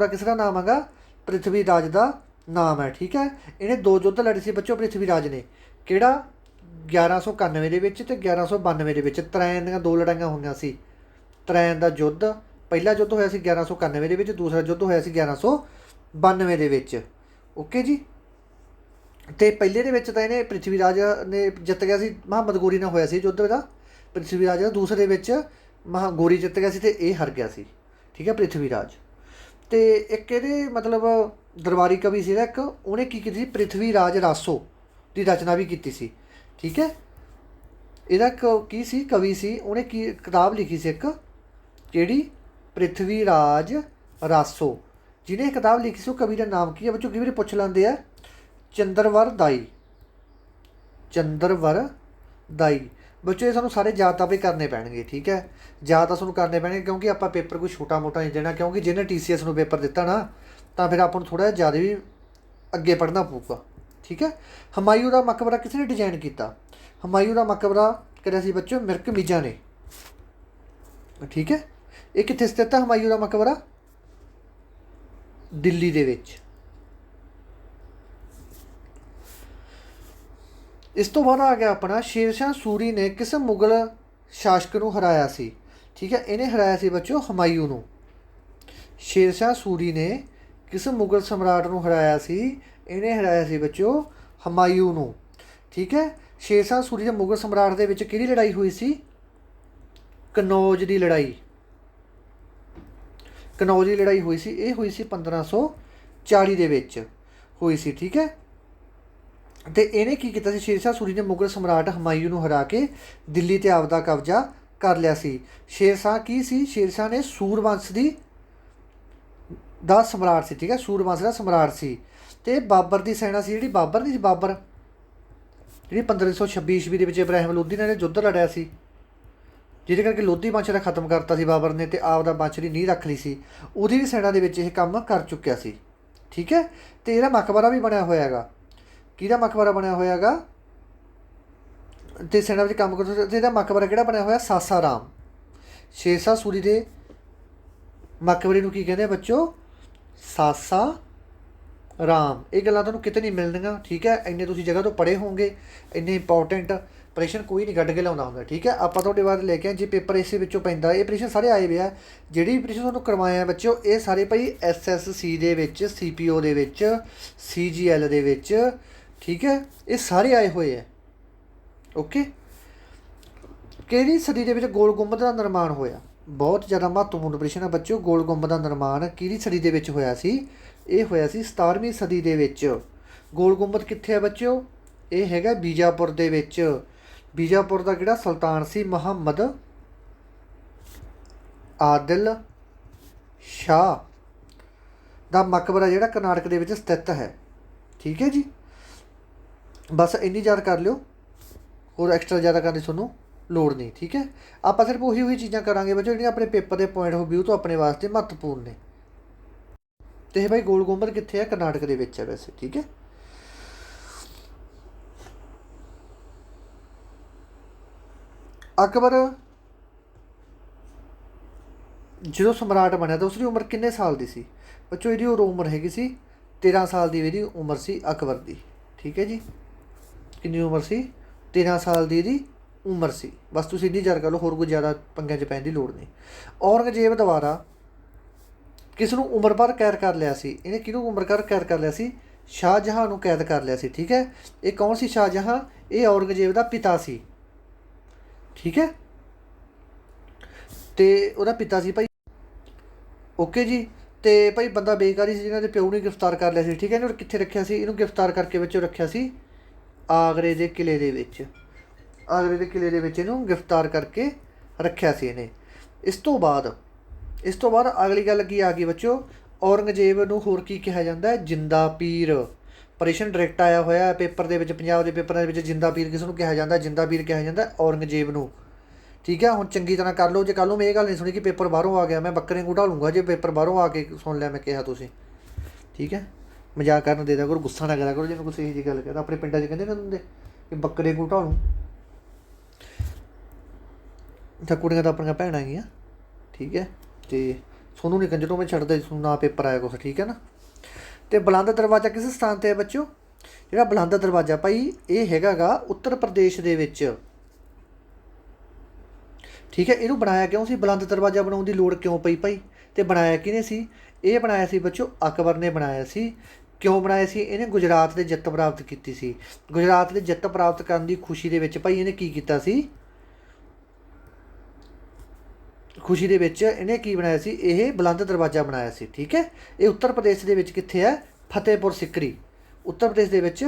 ਕਿਸ ਦਾ ਨਾਮ ਹੈਗਾ? ਪ੍ਰਿਥਵੀ ਰਾਜ ਦਾ ਨਾਮ ਹੈ, ਠੀਕ ਹੈ। ਇਹਨੇ 2 ਯੁੱਧ ਲੜੇ ਸੀ ਬੱਚੋ ਪ੍ਰਿਥਵੀ ਰਾਜ ਨੇ, ਕਿਹੜਾ? 1191 ਦੇ ਵਿੱਚ ਅਤੇ 1192 ਦੇ ਵਿੱਚ। ਤਰੈਣ ਦੀਆਂ 2 ਲੜਾਈਆਂ ਹੋਈਆਂ ਸੀ। ਤਰੈਣ ਦਾ ਯੁੱਧ, ਪਹਿਲਾ ਯੁੱਧ ਹੋਇਆ ਸੀ 1191 ਦੇ ਵਿੱਚ, ਦੂਸਰਾ ਯੁੱਧ ਹੋਇਆ ਸੀ 1192 ਦੇ ਵਿੱਚ, ਓਕੇ ਜੀ। ਅਤੇ ਪਹਿਲੇ ਦੇ ਵਿੱਚ ਤਾਂ ਇਹਨੇ ਪ੍ਰਿਥਵੀ ਰਾਜ ਨੇ ਜਿੱਤ ਗਿਆ ਸੀ, ਮੁਹੰਮਦ ਗੋਰੀ ਨਾਲ ਹੋਇਆ ਸੀ ਯੁੱਧ ਦਾ ਪ੍ਰਿਥਵੀ ਰਾਜ ਦਾ। ਦੂਸਰੇ ਵਿੱਚ ਗੋਰੀ ਜਿੱਤ ਗਿਆ ਸੀ ਅਤੇ ਇਹ ਹਾਰ ਗਿਆ ਸੀ, ਠੀਕ ਹੈ, ਪ੍ਰਿਥਵੀ ਰਾਜ। ਅਤੇ ਇੱਕ ਇਹਦੇ ਮਤਲਬ ਦਰਬਾਰੀ ਕਵੀ ਸੀ ਇੱਕ, ਉਹਨੇ ਕੀ ਕੀਤੀ ਸੀ, ਪ੍ਰਿਥਵੀ ਰਾਜ ਰਾਸੋ ਦੀ ਰਚਨਾ ਵੀ ਕੀਤੀ ਸੀ, ਠੀਕ ਹੈ। ਇਹਦਾ ਕੀ ਸੀ, ਕਵੀ ਸੀ, ਉਹਨੇ ਕੀ ਕਿਤਾਬ ਲਿਖੀ ਸੀ ਇੱਕ, ਕਿਹੜੀ? ਪ੍ਰਿਥਵੀ ਰਾਜ ਰਾਸੋ। ਜਿਹਨੇ ਇਹ ਕਿਤਾਬ ਲਿਖੀ ਸੀ ਉਹ ਕਵੀ ਦਾ ਨਾਮ ਕੀ ਹੈ ਬੱਚੋ? ਕਈ ਵਾਰੀ ਪੁੱਛ ਲੈਂਦੇ ਆ। ਚੰਦਰਵਰ ਦਾਈ ਬੱਚੋ। ਇਹ ਸਾਨੂੰ ਸਾਰੇ ਯਾਦ ਆਪੇ ਕਰਨੇ ਪੈਣਗੇ, ਠੀਕ ਹੈ। ਯਾਦ ਤਾਂ ਤੁਹਾਨੂੰ ਕਰਨੇ ਪੈਣਗੇ ਕਿਉਂਕਿ ਆਪਾਂ ਪੇਪਰ ਕੋਈ ਛੋਟਾ ਮੋਟਾ ਨਹੀਂ ਦੇਣਾ, ਕਿਉਂਕਿ ਜਿਹਨੇ TCS ਨੂੰ ਪੇਪਰ ਦਿੱਤਾ ਨਾ, ਤਾਂ ਫਿਰ ਆਪਾਂ ਨੂੰ ਥੋੜ੍ਹਾ ਜਿਹਾ ਜ਼ਿਆਦਾ ਵੀ ਅੱਗੇ ਪੜ੍ਹਨਾ ਪਊਗਾ, ਠੀਕ ਹੈ। ਹਮਾਯੂ ਦਾ ਮਕਬਰਾ ਕਿਸ ਨੇ ਡਿਜ਼ਾਈਨ ਕੀਤਾ? ਹਮਾਯੂ ਦਾ ਮਕਬਰਾ ਕਰਿਆ ਸੀ ਬੱਚੋ ਮਿਰਕ ਮੀਜਾ ਨੇ, ਠੀਕ ਹੈ। ਇਹ ਕਿੱਥੇ ਸਥਿਤ ਹੈ ਹਮਾਯੂ ਦਾ ਮਕਬਰਾ? ਦਿੱਲੀ ਦੇ ਵਿੱਚ। ਇਸ ਤੋਂ ਬਾਅਦ ਆ ਗਿਆ ਆਪਣਾ ਸ਼ੇਰਸ਼ਾਹ ਸੂਰੀ ਨੇ ਕਿਸ ਮੁਗਲ ਸ਼ਾਸਕ ਨੂੰ ਹਰਾਇਆ ਸੀ? ਠੀਕ ਹੈ, ਇਹਨੇ ਹਰਾਇਆ ਸੀ ਬੱਚੋ ਹਮਾਯੂ ਨੂੰ। ਸ਼ੇਰਸ਼ਾਹ ਸੂਰੀ ਨੇ ਕਿਸ ਮੁਗਲ ਸਮਰਾਟ ਨੂੰ ਹਰਾਇਆ ਸੀ? ਇਹਨੇ ਹਰਾਇਆ ਸੀ ਬੱਚੋ ਹਮਾਯੂ ਨੂੰ, ਠੀਕ ਹੈ। ਸ਼ੇਰਸ਼ਾਹ ਸੂਰੀ ਦੇ ਮੁਗਲ ਸਮਰਾਟ ਦੇ ਵਿੱਚ ਕਿਹੜੀ ਲੜਾਈ ਹੋਈ ਸੀ? ਕਨੌਜ ਦੀ ਲੜਾਈ ਹੋਈ ਸੀ। ਇਹ ਹੋਈ ਸੀ 1540 ਦੇ ਵਿੱਚ ਹੋਈ ਸੀ, ਠੀਕ ਹੈ। ਅਤੇ ਇਹਨੇ ਕੀ ਕੀਤਾ ਸੀ? ਸ਼ੇਰਸ਼ਾਹ ਸੂਰੀ ਨੇ ਮੁਗਲ ਸਮਰਾਟ ਹਮਾਯੂ ਨੂੰ ਹਰਾ ਕੇ ਦਿੱਲੀ 'ਤੇ ਆਪਦਾ ਕਬਜ਼ਾ ਕਰ ਲਿਆ ਸੀ। ਸ਼ੇਰਸ਼ਾਹ ਕੀ ਸੀ? ਸ਼ੇਰਸ਼ਾਹ ਨੇ ਸੂਰਵੰਸ਼ ਦਾ ਸਮਰਾਟ ਸੀ, ਠੀਕ ਹੈ, ਸੂਰਵੰਸ਼ ਦਾ ਸਮਰਾਟ ਸੀ। ਅਤੇ ਬਾਬਰ ਦੀ ਸੈਨਾ ਸੀ ਜਿਹੜੀ, ਬਾਬਰ ਜਿਹੜੀ 1526 ਈਸਵੀ ਦੇ ਵਿੱਚ ਇਬਰਾਹਿਮ ਲੋਧੀ ਨੇ ਯੁੱਧ ਲੜਿਆ ਸੀ, ਜਿਹਦੇ ਕਰਕੇ ਲੋਧੀ ਵੰਸ਼ ਦਾ ਖਤਮ ਕਰਤਾ ਸੀ ਬਾਬਰ ਨੇ, ਅਤੇ ਆਪਦਾ ਵੰਸ਼ ਦੀ ਨੀਂਹ ਰੱਖ ਲਈ ਸੀ। ਉਹਦੀ ਵੀ ਸੈਨਾ ਦੇ ਵਿੱਚ ਇਹ ਕੰਮ ਕਰ ਚੁੱਕਿਆ ਸੀ, ਠੀਕ ਹੈ। ਅਤੇ ਇਹਦਾ ਮਕਬਰਾ ਵੀ ਬਣਿਆ ਹੋਇਆ ਹੈਗਾ। ਕਿਹਦਾ ਮਕਬਰਾ ਬਣਿਆ ਹੋਇਆ ਹੈਗਾ? ਅਤੇ ਸੈਨਾ ਵਿੱਚ ਕੰਮ ਕਰਦਾ, ਅਤੇ ਇਹਦਾ ਮਕਬਰਾ ਕਿਹੜਾ ਬਣਿਆ ਹੋਇਆ? ਸਾਸਾਰਾਮ। ਸ਼ੇਰਸ਼ਾਹ ਸੂਰੀ ਦੇ ਮਕਬਰੇ ਨੂੰ ਕੀ ਕਹਿੰਦੇ ਆ ਬੱਚੋ? ਸਾਸਾਰਾਮ। ਇਹ ਗੱਲਾਂ ਤੁਹਾਨੂੰ ਕਿਤੇ ਨਹੀਂ ਮਿਲਣਗੀਆਂ, ਠੀਕ ਹੈ। ਇੰਨੇ ਤੁਸੀਂ ਜਗ੍ਹਾ ਤੋਂ ਪੜ੍ਹੇ ਹੋਣਗੇ, ਇੰਨੇ ਇੰਪੋਰਟੈਂਟ ਪ੍ਰਸ਼ਨ ਕੋਈ ਨਹੀਂ ਕੱਢ ਕੇ ਲਿਆਉਂਦਾ ਹੁੰਦਾ, ਠੀਕ ਹੈ। ਆਪਾਂ ਤੁਹਾਡੇ ਬਾਅਦ ਲੈ ਕੇ ਆਏ ਜੇ ਪੇਪਰ ਇਸੇ ਵਿੱਚੋਂ ਪੈਂਦਾ, ਇਹ ਪ੍ਰਸ਼ਨ ਸਾਰੇ ਆਏ ਵੇ ਆ। ਜਿਹੜੀ ਵੀ ਪ੍ਰਸ਼ਨ ਤੁਹਾਨੂੰ ਕਰਵਾਏ ਆ ਬੱਚਿਓ, ਇਹ ਸਾਰੇ ਭਾਈ SSC ਦੇ ਵਿੱਚ, CPO ਦੇ ਵਿੱਚ, CGL ਦੇ ਵਿੱਚ, ਠੀਕ ਹੈ, ਇਹ ਸਾਰੇ ਆਏ ਹੋਏ ਆ, ਓਕੇ। ਕਿਹੜੀ ਸਦੀ ਦੇ ਵਿੱਚ ਗੋਲ ਗੁੰਬਦ ਦਾ ਨਿਰਮਾਣ ਹੋਇਆ? ਬਹੁਤ ਜ਼ਿਆਦਾ ਮਹੱਤਵਪੂਰਨ ਪ੍ਰਸ਼ਨ ਹੈ ਬੱਚਿਓ। ਗੋਲ ਗੁੰਬਦ ਦਾ ਨਿਰਮਾਣ ਕਿਹੜੀ ਸਦੀ ਦੇ ਵਿੱਚ ਹੋਇਆ ਸੀ? ਇਹ ਹੋਇਆ ਸੀ 17ਵੀਂ ਸਦੀ ਦੇ ਵਿੱਚ। ਗੋਲ ਗੁੰਬਦ ਕਿੱਥੇ ਹੈ ਬੱਚਿਓ? ਇਹ ਹੈਗਾ ਬੀਜਾਪੁਰ ਦੇ ਵਿੱਚ। ਬੀਜਾਪੁਰ ਦਾ ਕਿਹੜਾ ਸੁਲਤਾਨ ਸੀ? ਮੁਹੰਮਦ ਆਦਿਲ ਸ਼ਾਹ ਦਾ ਮਕਬਰਾ ਜਿਹੜਾ ਕਰਨਾਟਕ ਦੇ ਵਿੱਚ ਸਥਿਤ ਹੈ, ਠੀਕ ਹੈ ਜੀ। ਬਸ ਇੰਨੀ ਯਾਦ ਕਰ ਲਿਓ, ਹੋਰ ਐਕਸਟਰਾ ਜ਼ਿਆਦਾ ਕਰਨ ਦੀ ਤੁਹਾਨੂੰ ਲੋੜ ਨਹੀਂ, ਠੀਕ ਹੈ। ਆਪਾਂ ਸਿਰਫ ਉਹੀ ਚੀਜ਼ਾਂ ਕਰਾਂਗੇ ਬੱਚੋ ਜਿਹੜੀਆਂ ਆਪਣੇ ਪੇਪਰ ਦੇ ਪੁਆਇੰਟ ਆਫ ਵਿਊ ਤੋਂ ਆਪਣੇ ਵਾਸਤੇ ਮਹੱਤਵਪੂਰਨ ਨੇ। ਅਤੇ ਇਹ ਬਾਈ ਗੋਲ ਗੁੰਬਦ ਕਿੱਥੇ ਹੈ? ਕਰਨਾਟਕ ਦੇ ਵਿੱਚ ਹੈ ਵੈਸੇ, ਠੀਕ ਹੈ। ਅਕਬਰ ਜਦੋਂ ਸਮਰਾਟ ਬਣਿਆ ਤਾਂ ਉਸਦੀ ਉਮਰ ਕਿੰਨੇ ਸਾਲ ਦੀ ਸੀ ਬੱਚੋ? ਇਹਦੀ ਉਮਰ ਹੈਗੀ ਸੀ 13 ਸਾਲ ਦੀ ਇਹਦੀ ਉਮਰ ਸੀ ਅਕਬਰ ਦੀ, ਠੀਕ ਹੈ ਜੀ। ਕਿੰਨੀ ਉਮਰ ਸੀ? 13 ਸਾਲ ਦੀ ਇਹਦੀ ਉਮਰ ਸੀ। ਬਸ ਤੁਸੀਂ ਇੰਨੀ ਯਾਦ ਕਰ ਲਓ, ਹੋਰ ਕੋਈ ਜ਼ਿਆਦਾ ਪੰਗਿਆਂ 'ਚ ਪੈਣ ਦੀ ਲੋੜ ਨਹੀਂ। ਔਰੰਗਜ਼ੇਬ ਦੁਆਰਾ ਕਿਸ ਨੂੰ ਉਮਰ ਭਰ ਕੈਦ ਕਰ ਲਿਆ ਸੀ? ਇਹਨੇ ਕਿਹਨੂੰ ਉਮਰ ਭਰ ਕੈਦ ਕਰ ਲਿਆ ਸੀ? ਸ਼ਾਹਜਹਾਂ ਨੂੰ ਕੈਦ ਕਰ ਲਿਆ ਸੀ। ਠੀਕ ਹੈ, ਇਹ ਕੌਣ ਸੀ ਸ਼ਾਹਜਹਾਂ? ਇਹ ਔਰੰਗਜ਼ੇਬ ਦਾ ਪਿਤਾ ਸੀ। ਠੀਕ ਹੈ, ਤੇ ਉਹਦਾ ਪਿਤਾ ਸੀ ਭਾਈ। ਓਕੇ ਜੀ। ਤੇ ਭਾਈ ਬੰਦਾ ਬੇਕਾਰੀ ਸੀ ਜਿਹਨਾਂ ਦੇ ਪਿਓ ਨੂੰ ਗ੍ਰਿਫਤਾਰ ਕਰ ਲਿਆ ਸੀ। ਠੀਕ ਹੈ, ਇਹਨੂੰ ਕਿੱਥੇ ਰੱਖਿਆ ਸੀ? ਇਹਨੂੰ ਗ੍ਰਿਫਤਾਰ ਕਰਕੇ ਵਿੱਚੋਂ ਰੱਖਿਆ ਸੀ ਆਗਰੇ ਦੇ ਕਿਲ੍ਹੇ ਦੇ ਵਿੱਚ। ਆਗਰੇ ਦੇ ਕਿਲ੍ਹੇ ਦੇ ਵਿੱਚ ਇਹਨੂੰ ਗ੍ਰਿਫਤਾਰ ਕਰਕੇ ਰੱਖਿਆ ਸੀ ਇਹਨੇ। ਇਸ ਤੋਂ ਬਾਅਦ ਅਗਲੀ ਗੱਲ ਕੀ ਆ ਗਈ ਬੱਚੋ? ਔਰੰਗਜ਼ੇਬ ਨੂੰ ਹੋਰ ਕੀ ਕਿਹਾ ਜਾਂਦਾ? ਜਿੰਦਾ ਪੀਰ। ਪ੍ਰਸ਼ਨ ਡਾਇਰੈਕਟ ਆਇਆ ਹੋਇਆ ਪੇਪਰ ਦੇ ਵਿੱਚ, ਪੰਜਾਬ ਦੇ ਪੇਪਰਾਂ ਦੇ ਵਿੱਚ। ਜਿੰਦਾ ਪੀਰ ਕਿਸ ਨੂੰ ਕਿਹਾ ਜਾਂਦਾ? ਜਿੰਦਾ ਪੀਰ ਕਿਹਾ ਜਾਂਦਾ ਔਰੰਗਜ਼ੇਬ ਨੂੰ। ਠੀਕ ਹੈ, ਹੁਣ ਚੰਗੀ ਤਰ੍ਹਾਂ ਕਰ ਲਓ। ਜੇ ਕੱਲ੍ਹ ਨੂੰ ਮੈਂ ਇਹ ਗੱਲ ਨਹੀਂ ਸੁਣੀ ਕਿ ਪੇਪਰ ਬਾਹਰੋਂ ਆ ਗਿਆ, ਮੈਂ ਬੱਕਰੇ ਨੂੰ ਢਾਲੂੰਗਾ ਜੇ ਪੇਪਰ ਬਾਹਰੋਂ ਆ ਕੇ ਸੁਣ ਲਿਆ ਮੈਂ ਕਿਹਾ ਤੁਸੀਂ। ਠੀਕ ਹੈ, ਮਜ਼ਾਕ ਕਰਨ ਦੇ ਦਿਆ ਕਰੋ, ਗੁੱਸਾ ਨਾ ਕਰਿਆ ਕਰੋ ਜੇ ਮੈਂ ਕੁਛ ਇਹੋ ਜਿਹੀ ਗੱਲ ਕਹਿੰਦਾ। ਆਪਣੇ ਪਿੰਡਾਂ 'ਚ ਕਹਿੰਦੇ ਨਾ ਹੁੰਦੇ ਕਿ ਬੱਕਰੇ ਨੂੰ ਢਾਲੂ। ਤਾਂ ਕੁੜੀਆਂ ਤਾਂ ਆਪਣੀਆਂ ਭੈਣਾਂ ਹੈਗੀਆਂ। ਠੀਕ ਹੈ, ਅਤੇ ਤੁਹਾਨੂੰ ਨਹੀਂ ਜਦੋਂ ਮੈਂ ਛੱਡਦਾ ਤੁਹਾਨੂੰ ਨਾ ਪੇਪਰ ਆਇਆ ਕੁਛ। ਠੀਕ ਹੈ ਨਾ। ਅਤੇ ਬੁਲੰਦ ਦਰਵਾਜ਼ਾ ਕਿਸ ਸਥਾਨ 'ਤੇ ਹੈ ਬੱਚੋ? ਜਿਹੜਾ ਬੁਲੰਦ ਦਰਵਾਜ਼ਾ ਭਾਈ ਇਹ ਹੈਗਾ ਗਾ ਉੱਤਰ ਪ੍ਰਦੇਸ਼ ਦੇ ਵਿੱਚ। ਠੀਕ ਹੈ, ਇਹਨੂੰ ਬਣਾਇਆ ਕਿਉਂ ਸੀ? ਬੁਲੰਦ ਦਰਵਾਜ਼ਾ ਬਣਾਉਣ ਦੀ ਲੋੜ ਕਿਉਂ ਪਈ ਭਾਈ? ਅਤੇ ਬਣਾਇਆ ਕਿਹਨੇ ਸੀ? ਇਹ ਬਣਾਇਆ ਸੀ ਬੱਚੋ ਅਕਬਰ ਨੇ ਬਣਾਇਆ ਸੀ। ਕਿਉਂ ਬਣਾਇਆ ਸੀ? ਇਹਨੇ ਗੁਜਰਾਤ ਦੇ ਜਿੱਤ ਪ੍ਰਾਪਤ ਕੀਤੀ ਸੀ। ਗੁਜਰਾਤ ਦੇ ਜਿੱਤ ਪ੍ਰਾਪਤ ਕਰਨ ਦੀ ਖੁਸ਼ੀ ਦੇ ਵਿੱਚ ਭਾਈ ਇਹਨੇ ਕੀ ਕੀਤਾ ਸੀ? ਖੁਸ਼ੀ ਦੇ ਵਿੱਚ ਇਹਨੇ ਕੀ ਬਣਾਇਆ ਸੀ? ਇਹ ਬੁਲੰਦ ਦਰਵਾਜ਼ਾ ਬਣਾਇਆ ਸੀ। ਠੀਕ ਹੈ, ਇਹ ਉੱਤਰ ਪ੍ਰਦੇਸ਼ ਦੇ ਵਿੱਚ ਕਿੱਥੇ ਹੈ? ਫਤਿਹਪੁਰ ਸਿਕਰੀ। ਉੱਤਰ ਪ੍ਰਦੇਸ਼ ਦੇ ਵਿੱਚ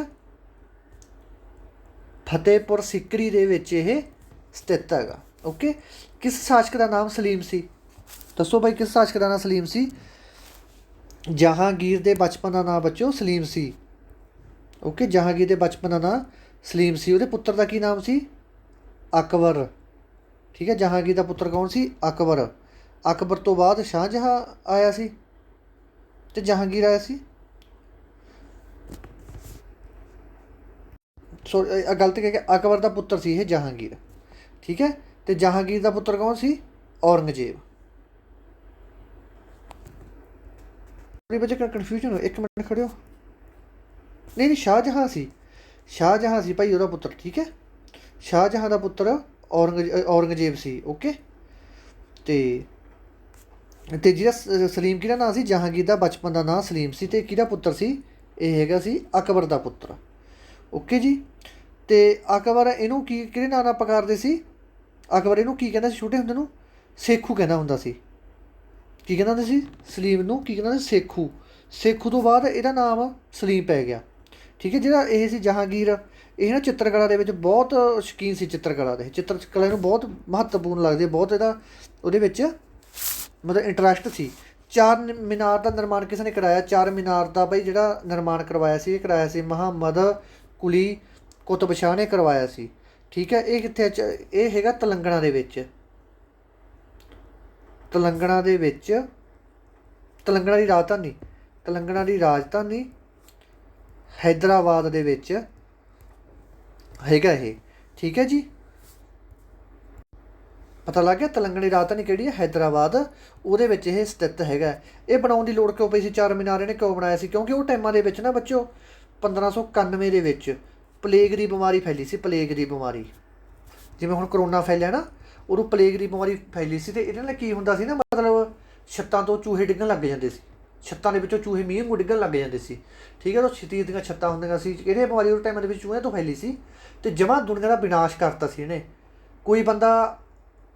ਫਤਿਹਪੁਰ ਸਿਕਰੀ ਦੇ ਵਿੱਚ ਇਹ ਸਥਿਤ ਹੈਗਾ। ਓਕੇ। ਕਿਸ ਸ਼ਾਸਕ ਦਾ ਨਾਮ ਸਲੀਮ ਸੀ? ਦੱਸੋ ਭਾਈ, ਕਿਸ ਸ਼ਾਸਕ ਦਾ ਨਾਮ ਸਲੀਮ ਸੀ? ਜਹਾਂਗੀਰ ਦੇ ਬਚਪਨ ਦਾ ਨਾਮ ਬੱਚੋ ਸਲੀਮ ਸੀ। ਓਕੇ, ਜਹਾਂਗੀਰ ਦੇ ਬਚਪਨ ਦਾ ਨਾਮ ਸਲੀਮ ਸੀ। ਉਹਦੇ ਪੁੱਤਰ ਦਾ ਕੀ ਨਾਮ ਸੀ? ਅਕਬਰ। ਠੀਕ ਹੈ, ਜਹਾਂਗੀਰ ਦਾ ਪੁੱਤਰ ਕੌਣ ਸੀ? ਅਕਬਰ। ਅਕਬਰ ਤੋਂ ਬਾਅਦ ਸ਼ਾਹਜਹਾਂ ਆਇਆ ਸੀ ਅਤੇ ਜਹਾਂਗੀਰ ਆਇਆ ਸੀ। ਸੋ ਗਲਤ ਕਹਿ ਕੇ ਅਕਬਰ ਦਾ ਪੁੱਤਰ ਸੀ ਇਹ ਜਹਾਂਗੀਰ। ਠੀਕ ਹੈ, ਅਤੇ ਜਹਾਂਗੀਰ ਦਾ ਪੁੱਤਰ ਕੌਣ ਸੀ? ਔਰੰਗਜ਼ੇਬ। ਬੱਚੇ ਕਨਫਿਊਜ਼ਨ ਹੋ, ਇੱਕ ਮਿੰਟ ਖੜ੍ਹੇ ਹੋ। ਨਹੀਂ, ਸ਼ਾਹਜਹਾਂ ਸੀ। ਸ਼ਾਹਜਹਾਂ ਸੀ ਭਾਈ ਉਹਦਾ ਪੁੱਤਰ। ਠੀਕ ਹੈ, ਸ਼ਾਹਜਹਾਂ ਦਾ ਪੁੱਤਰ ਔਰੰਗਜ਼ੇਬ ਸੀ। ਓਕੇ। ਅਤੇ ਜਿਹੜਾ ਸਲੀਮ ਕਿਹਦਾ ਨਾਂ ਸੀ? ਜਹਾਂਗੀਰ ਦਾ ਬਚਪਨ ਦਾ ਨਾਂ ਸਲੀਮ ਸੀ। ਅਤੇ ਕਿਹਦਾ ਪੁੱਤਰ ਸੀ? ਇਹ ਹੈਗਾ ਸੀ ਅਕਬਰ ਦਾ ਪੁੱਤਰ। ਓਕੇ ਜੀ। ਅਤੇ ਅਕਬਰ ਇਹਨੂੰ ਕਿਹੜੇ ਨਾਂ ਨਾਲ ਪੁਕਾਰਦੇ ਸੀ? ਅਕਬਰ ਇਹਨੂੰ ਕੀ ਕਹਿੰਦਾ ਸੀ ਛੋਟੇ ਹੁੰਦੇ ਨੂੰ? ਸੇਖੂ ਕਹਿੰਦਾ ਹੁੰਦਾ ਸੀ। ਕੀ ਕਹਿੰਦਾ ਹੁੰਦਾ ਸੀ? ਸਲੀਮ ਨੂੰ ਕੀ ਕਹਿੰਦਾ ਸੀ? ਸੇਖੂ। ਸੇਖੂ ਤੋਂ ਬਾਅਦ ਇਹਦਾ ਨਾਮ ਸਲੀਮ ਪੈ ਗਿਆ। ਠੀਕ ਹੈ, ਜਿਹੜਾ ਇਹ ਸੀ ਜਹਾਂਗੀਰ, ਇਹ ਨਾ ਚਿੱਤਰਕਲਾ ਦੇ ਵਿੱਚ ਬਹੁਤ ਸ਼ੌਕੀਨ ਸੀ। ਚਿੱਤਰਕਲਾ ਇਹਨੂੰ ਬਹੁਤ ਮਹੱਤਵਪੂਰਨ ਲੱਗਦੀ ਹੈ। ਬਹੁਤ ਇਹਦਾ ਉਹਦੇ ਵਿੱਚ ਮਤਲਬ ਇੰਟਰਸਟ ਸੀ। ਚਾਰ ਮੀਨਾਰ ਦਾ ਨਿਰਮਾਣ ਕਿਸ ਨੇ ਕਰਾਇਆ? ਚਾਰ ਮੀਨਾਰ ਦਾ ਬਾਈ ਜਿਹੜਾ ਨਿਰਮਾਣ ਕਰਵਾਇਆ ਸੀ, ਇਹ ਕਰਾਇਆ ਸੀ ਮੁਹੰਮਦ ਕੁਲੀ ਕੁਤਬ ਸ਼ਾਹ ਨੇ ਕਰਵਾਇਆ ਸੀ। ਠੀਕ ਹੈ, ਇਹ ਕਿੱਥੇ? ਇਹ ਹੈਗਾ ਤੇਲੰਗਾਨਾ ਦੇ ਵਿੱਚ। ਤੇਲੰਗਾਨਾ ਦੀ ਰਾਜਧਾਨੀ ਹੈਦਰਾਬਾਦ ਦੇ ਵਿੱਚ ਹੈਗਾ ਇਹ। ਠੀਕ ਹੈ ਜੀ, ਪਤਾ ਲੱਗ ਗਿਆ। ਤੇਲੰਗਾਨਾ ਦੀ ਰਾਜਧਾਨੀ ਕਿਹੜੀ ਹੈ? ਹੈਦਰਾਬਾਦ। ਉਹਦੇ ਵਿੱਚ ਇਹ ਸਥਿਤ ਹੈਗਾ। ਇਹ ਬਣਾਉਣ ਦੀ ਲੋੜ ਕਿਉਂ ਪਈ ਸੀ? ਚਾਰ ਮੀਨਾਰ ਇਹਨੇ ਕਿਉਂ ਬਣਾਇਆ ਸੀ? ਕਿਉਂਕਿ ਉਹ ਟਾਈਮਾਂ ਦੇ ਵਿੱਚ ਨਾ ਬੱਚੋ 1591 ਦੇ ਵਿੱਚ ਪਲੇਗ ਦੀ ਬਿਮਾਰੀ ਫੈਲੀ ਸੀ। ਪਲੇਗ ਦੀ ਬਿਮਾਰੀ, ਜਿਵੇਂ ਹੁਣ ਕਰੋਨਾ ਫੈਲਿਆ ਨਾ, ਉਦੋਂ ਪਲੇਗ ਦੀ ਬਿਮਾਰੀ ਫੈਲੀ ਸੀ। ਅਤੇ ਇਹਦੇ ਨਾਲ ਕੀ ਹੁੰਦਾ ਸੀ ਨਾ, ਮਤਲਬ ਛੱਤਾਂ ਤੋਂ ਚੂਹੇ ਡਿੱਗਣ ਲੱਗ ਜਾਂਦੇ ਸੀ। ਛੱਤਾਂ ਦੇ ਵਿੱਚੋਂ ਚੂਹੇ ਮੀਂਹ ਵਾਂਗੂ ਡਿੱਗਣ ਲੱਗ ਜਾਂਦੇ ਸੀ। ਠੀਕ ਹੈ, ਉਹ ਛਤੀਰ ਦੀਆਂ ਛੱਤਾਂ ਹੁੰਦੀਆਂ ਸੀ। ਇਹਨੇ ਬਿਮਾਰੀ ਉਸ ਟਾਈਮ ਦੇ ਵਿੱਚ ਚੂਹਿਆਂ ਤੋਂ ਫੈਲੀ ਸੀ ਅਤੇ ਜਮਾਂ ਦੁਨੀਆ ਦਾ ਵਿਨਾਸ਼ ਕਰਤਾ ਸੀ ਇਹਨੇ। ਕੋਈ ਬੰਦਾ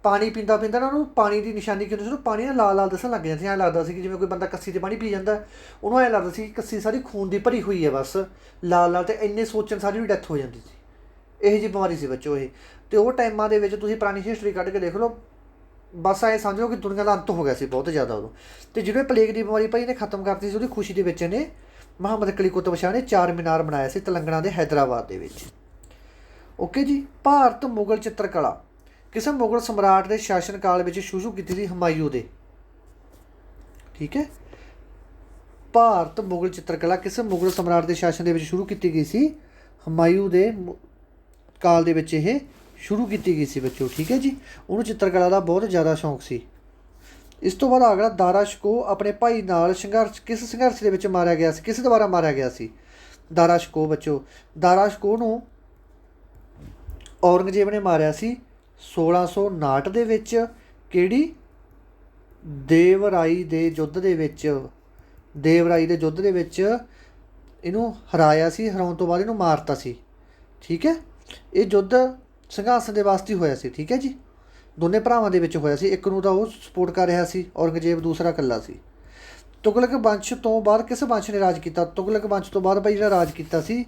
ਪਾਣੀ ਪੀਂਦਾ ਨਾ, ਉਹਨੂੰ ਪਾਣੀ ਦੀ ਨਿਸ਼ਾਨੀ ਕੀ ਹੁੰਦੀ ਸੀ? ਉਹਨੂੰ ਪਾਣੀ ਨਾ ਲਾਲ ਲਾਲ ਦਿਸਣ ਲੱਗ ਜਾਂਦਾ ਸੀ। ਐਂ ਲੱਗਦਾ ਸੀ ਕਿ ਜਿਵੇਂ ਕੋਈ ਬੰਦਾ ਕੱਸੀ 'ਤੇ ਪਾਣੀ ਪੀ ਜਾਂਦਾ, ਉਹਨੂੰ ਐਂ ਲੱਗਦਾ ਸੀ ਕਿ ਕੱਸੀ ਸਾਰੀ ਖੂਨ ਦੀ ਭਰੀ ਹੋਈ ਹੈ ਬਸ ਲਾਲ ਲਾਲ, ਅਤੇ ਇੰਨੇ ਸੋਚਣ ਸਾਰੀ ਵੀ ਡੈਥ ਹੋ ਜਾਂਦੀ ਸੀ। ਇਹੋ ਜਿਹੀ ਬਿਮਾਰੀ ਸੀ ਬੱਚੋ ਇਹ। ਅਤੇ ਉਹ ਟਾਈਮਾਂ ਦੇ ਵਿੱਚ ਤੁਸੀਂ ਪੁਰਾਣੀ ਹਿਸਟਰੀ ਕੱਢ ਕੇ ਦੇਖ ਲਓ, ਬਸ ਐਂ ਸਮਝ ਲਓ ਕਿ ਦੁਨੀਆ ਦਾ ਅੰਤ ਹੋ ਗਿਆ ਸੀ ਬਹੁਤ ਜ਼ਿਆਦਾ ਉਦੋਂ। ਅਤੇ ਜਿਹੜੇ ਪਲੇਗ ਦੀ ਬਿਮਾਰੀ ਭਾਈ ਇਹਨੇ ਖਤਮ ਕਰਤੀ ਸੀ, ਉਹਦੀ ਖੁਸ਼ੀ ਦੇ ਵਿੱਚ ਇਹਨੇ ਮੁਹੰਮਦ ਕੁਲੀ ਕੁਤਬ ਸ਼ਾਹ ਨੇ ਚਾਰ ਮੀਨਾਰ ਬਣਾਇਆ ਸੀ ਤੇਲੰਗਾਨਾ ਦੇ ਹੈਦਰਾਬਾਦ ਦੇ ਵਿੱਚ। ਓਕੇ ਜੀ। ਭਾਰਤ ਮੁਗਲ ਚਿੱਤਰਕਲਾ ਕਿਸੇ ਮੁਗਲ ਸਮਰਾਟ ਦੇ ਸ਼ਾਸਨ ਕਾਲ ਵਿੱਚ ਸ਼ੁਰੂ ਕੀਤੀ ਸੀ? ਹੁਮਾਯੂੰ ਦੇ। ਠੀਕ ਹੈ, ਭਾਰਤ ਮੁਗਲ ਚਿੱਤਰਕਲਾ ਕਿਸੇ ਮੁਗਲ ਸਮਰਾਟ ਦੇ ਸ਼ਾਸਨ ਦੇ ਵਿੱਚ ਸ਼ੁਰੂ ਕੀਤੀ ਗਈ ਸੀ? ਹੁਮਾਯੂੰ ਦੇ ਕਾਲ ਦੇ ਵਿੱਚ ਇਹ ਸ਼ੁਰੂ ਕੀਤੀ ਗਈ ਸੀ ਬੱਚੋ। ਠੀਕ ਹੈ ਜੀ, ਉਹਨੂੰ ਚਿੱਤਰਕਲਾ ਦਾ ਬਹੁਤ ਜ਼ਿਆਦਾ ਸ਼ੌਂਕ ਸੀ। ਇਸ ਤੋਂ ਬਾਅਦ ਅਗਲਾ ਦਾਰਾ ਸ਼ਿਕੋਹ ਆਪਣੇ ਭਾਈ ਨਾਲ ਕਿਸ ਸੰਘਰਸ਼ ਦੇ ਵਿੱਚ ਮਾਰਿਆ ਗਿਆ ਸੀ? ਕਿਸ ਦੁਆਰਾ ਮਾਰਿਆ ਗਿਆ ਸੀ ਦਾਰਾ ਸ਼ਿਕੋਹ ਬੱਚੋ? ਦਾਰਾ ਸ਼ਿਕੋਹ ਨੂੰ ਔਰੰਗਜ਼ੇਬ ਨੇ ਮਾਰਿਆ ਸੀ 1659 ਦੇ ਵਿੱਚ। ਕਿਹੜੀ? ਦੇਵਰਾਈ ਦੇ ਯੁੱਧ ਦੇ ਵਿੱਚ। ਇਹਨੂੰ ਹਰਾਇਆ ਸੀ, ਹਰਾਉਣ ਤੋਂ ਬਾਅਦ ਇਹਨੂੰ ਮਾਰਤਾ ਸੀ। ਠੀਕ ਹੈ, ਇਹ ਯੁੱਧ ਸਿੰਘਾਸਣ ਦੇ ਵਾਸਤੇ ਹੋਇਆ ਸੀ। ਠੀਕ ਹੈ ਜੀ, ਦੋਨੇ ਭਰਾਵਾਂ ਦੇ ਵਿੱਚ ਹੋਇਆ ਸੀ। ਇੱਕ ਨੂੰ ਤਾਂ ਉਹ ਸਪੋਰਟ ਕਰ ਰਿਹਾ ਸੀ ਔਰੰਗਜ਼ੇਬ, ਦੂਸਰਾ ਇਕੱਲਾ ਸੀ। ਤੁਗਲਕ ਵੰਸ਼ ਤੋਂ ਬਾਅਦ ਕਿਸ ਵੰਸ਼ ਨੇ ਰਾਜ ਕੀਤਾ? ਤੁਗਲਕ ਵੰਸ਼ ਤੋਂ ਬਾਅਦ ਭਾਈ ਜਿਹੜਾ ਰਾਜ ਕੀਤਾ ਸੀ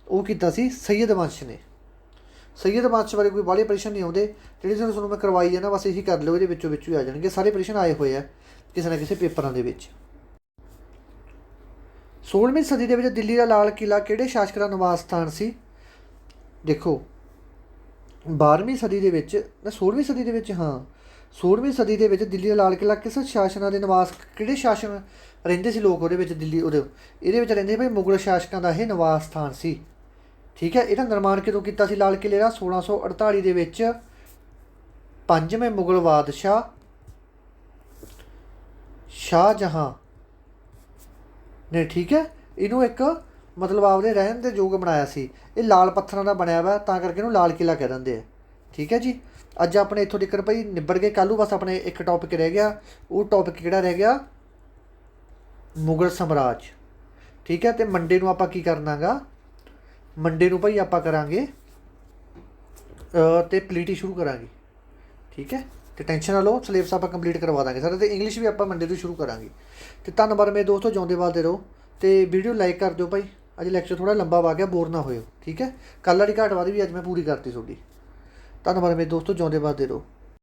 ਉਹ ਕੀਤਾ ਸੀ ਸੈਯਦ ਵੰਸ਼ ਨੇ। ਸੈਯਦ ਵੰਸ਼ ਬਾਰੇ ਕੋਈ ਬਾਹਲੇ ਪ੍ਰਸ਼ਨ ਨਹੀਂ ਆਉਂਦੇ, ਜਿਹੜੇ ਤੁਹਾਨੂੰ ਮੈਂ ਕਰਵਾਈ ਜਾਣਾ, ਬਸ ਇਹੀ ਕਰ ਲਿਓ, ਇਹਦੇ ਵਿੱਚੋਂ ਹੀ ਆ ਜਾਣਗੇ ਸਾਰੇ ਪ੍ਰਸ਼ਨ ਆਏ ਹੋਏ ਆ ਕਿਸੇ ਨਾ ਕਿਸੇ ਪੇਪਰਾਂ ਦੇ ਵਿੱਚ। 16ਵੀਂ ਸਦੀ ਦੇ ਵਿੱਚ ਦਿੱਲੀ ਦਾ ਲਾਲ ਕਿਲ੍ਹਾ ਕਿਹੜੇ ਸ਼ਾਸਕ ਦਾ ਨਿਵਾਸ ਸਥਾਨ ਸੀ? ਦੇਖੋ 12ਵੀਂ ਸਦੀ ਦੇ ਵਿੱਚ, 16ਵੀਂ ਸਦੀ ਦੇ ਵਿੱਚ, ਹਾਂ 16ਵੀਂ ਸਦੀ ਦੇ ਵਿੱਚ ਦਿੱਲੀ ਦਾ ਲਾਲ ਕਿਲ੍ਹਾ ਕਿਸ ਸ਼ਾਸਨਾਂ ਦੇ ਨਿਵਾਸ, ਕਿਹੜੇ ਸ਼ਾਸਨ ਰਹਿੰਦੇ ਸੀ ਲੋਕ ਉਹਦੇ ਵਿੱਚ? ਦਿੱਲੀ ਇਹਦੇ ਵਿੱਚ ਰਹਿੰਦੇ ਭਾਈ ਮੁਗਲ ਸ਼ਾਸਕਾਂ ਦਾ ਇਹ ਨਿਵਾਸ ਸਥਾਨ ਸੀ। ਠੀਕ ਹੈ, ਇਹਦਾ ਨਿਰਮਾਣ ਕਦੋਂ ਕੀਤਾ ਸੀ ਲਾਲ ਕਿਲ੍ਹੇ ਦਾ? 1648 ਦੇ ਵਿੱਚ ਪੰਜਵੇਂ ਮੁਗਲ ਬਾਦਸ਼ਾਹ ਸ਼ਾਹਜਹਾਂ ਨੇ, ਠੀਕ ਹੈ, ਇਹਨੂੰ ਇੱਕ ਮਤਲਬ ਆਪਦੇ ਰਹਿਣ ਦੇ ਯੋਗ ਬਣਾਇਆ ਸੀ। ਇਹ ਲਾਲ ਪੱਥਰਾਂ ਦਾ ਬਣਿਆ ਵਾ, ਤਾਂ ਕਰਕੇ ਇਹਨੂੰ ਲਾਲ ਕਿਲ੍ਹਾ ਕਹਿ ਦਿੰਦੇ ਆ। ਠੀਕ ਹੈ ਜੀ, ਅੱਜ ਆਪਣੇ ਇੱਥੋਂ ਤੱਕ ਭਾਈ ਨਿਬੜ ਗਏ। ਕੱਲ੍ਹ ਨੂੰ ਬਸ ਆਪਣੇ ਇੱਕ ਟੌਪਿਕ ਰਹਿ ਗਿਆ, ਉਹ ਟੌਪਿਕ ਕਿਹੜਾ ਰਹਿ ਗਿਆ? ਮੁਗਲ ਸਾਮਰਾਜ। ਠੀਕ ਹੈ, ਅਤੇ ਮੰਡੇ ਨੂੰ ਆਪਾਂ ਕੀ ਕਰਨਾ ਗਾ? ਮੰਡੇ ਨੂੰ ਭਾਈ ਆਪਾਂ ਕਰਾਂਗੇ ਅਤੇ ਪਲੀਟੀ ਸ਼ੁਰੂ ਕਰਾਂਗੇ। ਠੀਕ ਹੈ, ਅਤੇ ਟੈਨਸ਼ਨ ਨਾ ਲਓ, ਸਿਲੇਬਸ ਆਪਾਂ ਕੰਪਲੀਟ ਕਰਵਾ ਦਾਂਗੇ ਸਰ, ਅਤੇ ਇੰਗਲਿਸ਼ ਵੀ ਆਪਾਂ ਮੰਡੇ ਤੋਂ ਸ਼ੁਰੂ ਕਰਾਂਗੇ। ਅਤੇ ਧੰਨਵਾਦ ਮੇਰੇ ਦੋਸਤੋ, ਜਿਉਂਦੇ ਵਾਲਦੇ ਰਹੋ, ਅਤੇ ਵੀਡੀਓ ਲਾਈਕ ਕਰ ਦਿਓ ਭਾਈ। ਅੱਜ ਲੈਕਚਰ ਥੋੜ੍ਹਾ ਲੰਬਾ ਵਾ ਗਿਆ, ਬੋਰ ਨਾ ਹੋਇਓ। ਠੀਕ ਹੈ, ਕੱਲ੍ਹ ਵਾਲੀ ਘਾਟ ਵਾਲੀ ਵੀ ਅੱਜ ਮੈਂ ਪੂਰੀ ਕਰਤੀ ਤੁਹਾਡੀ। ਧੰਨਵਾਦ ਮੇਰੇ ਦੋਸਤੋ, ਜਿਉਂਦੇ ਵਾਲਦੇ ਰਹੋ।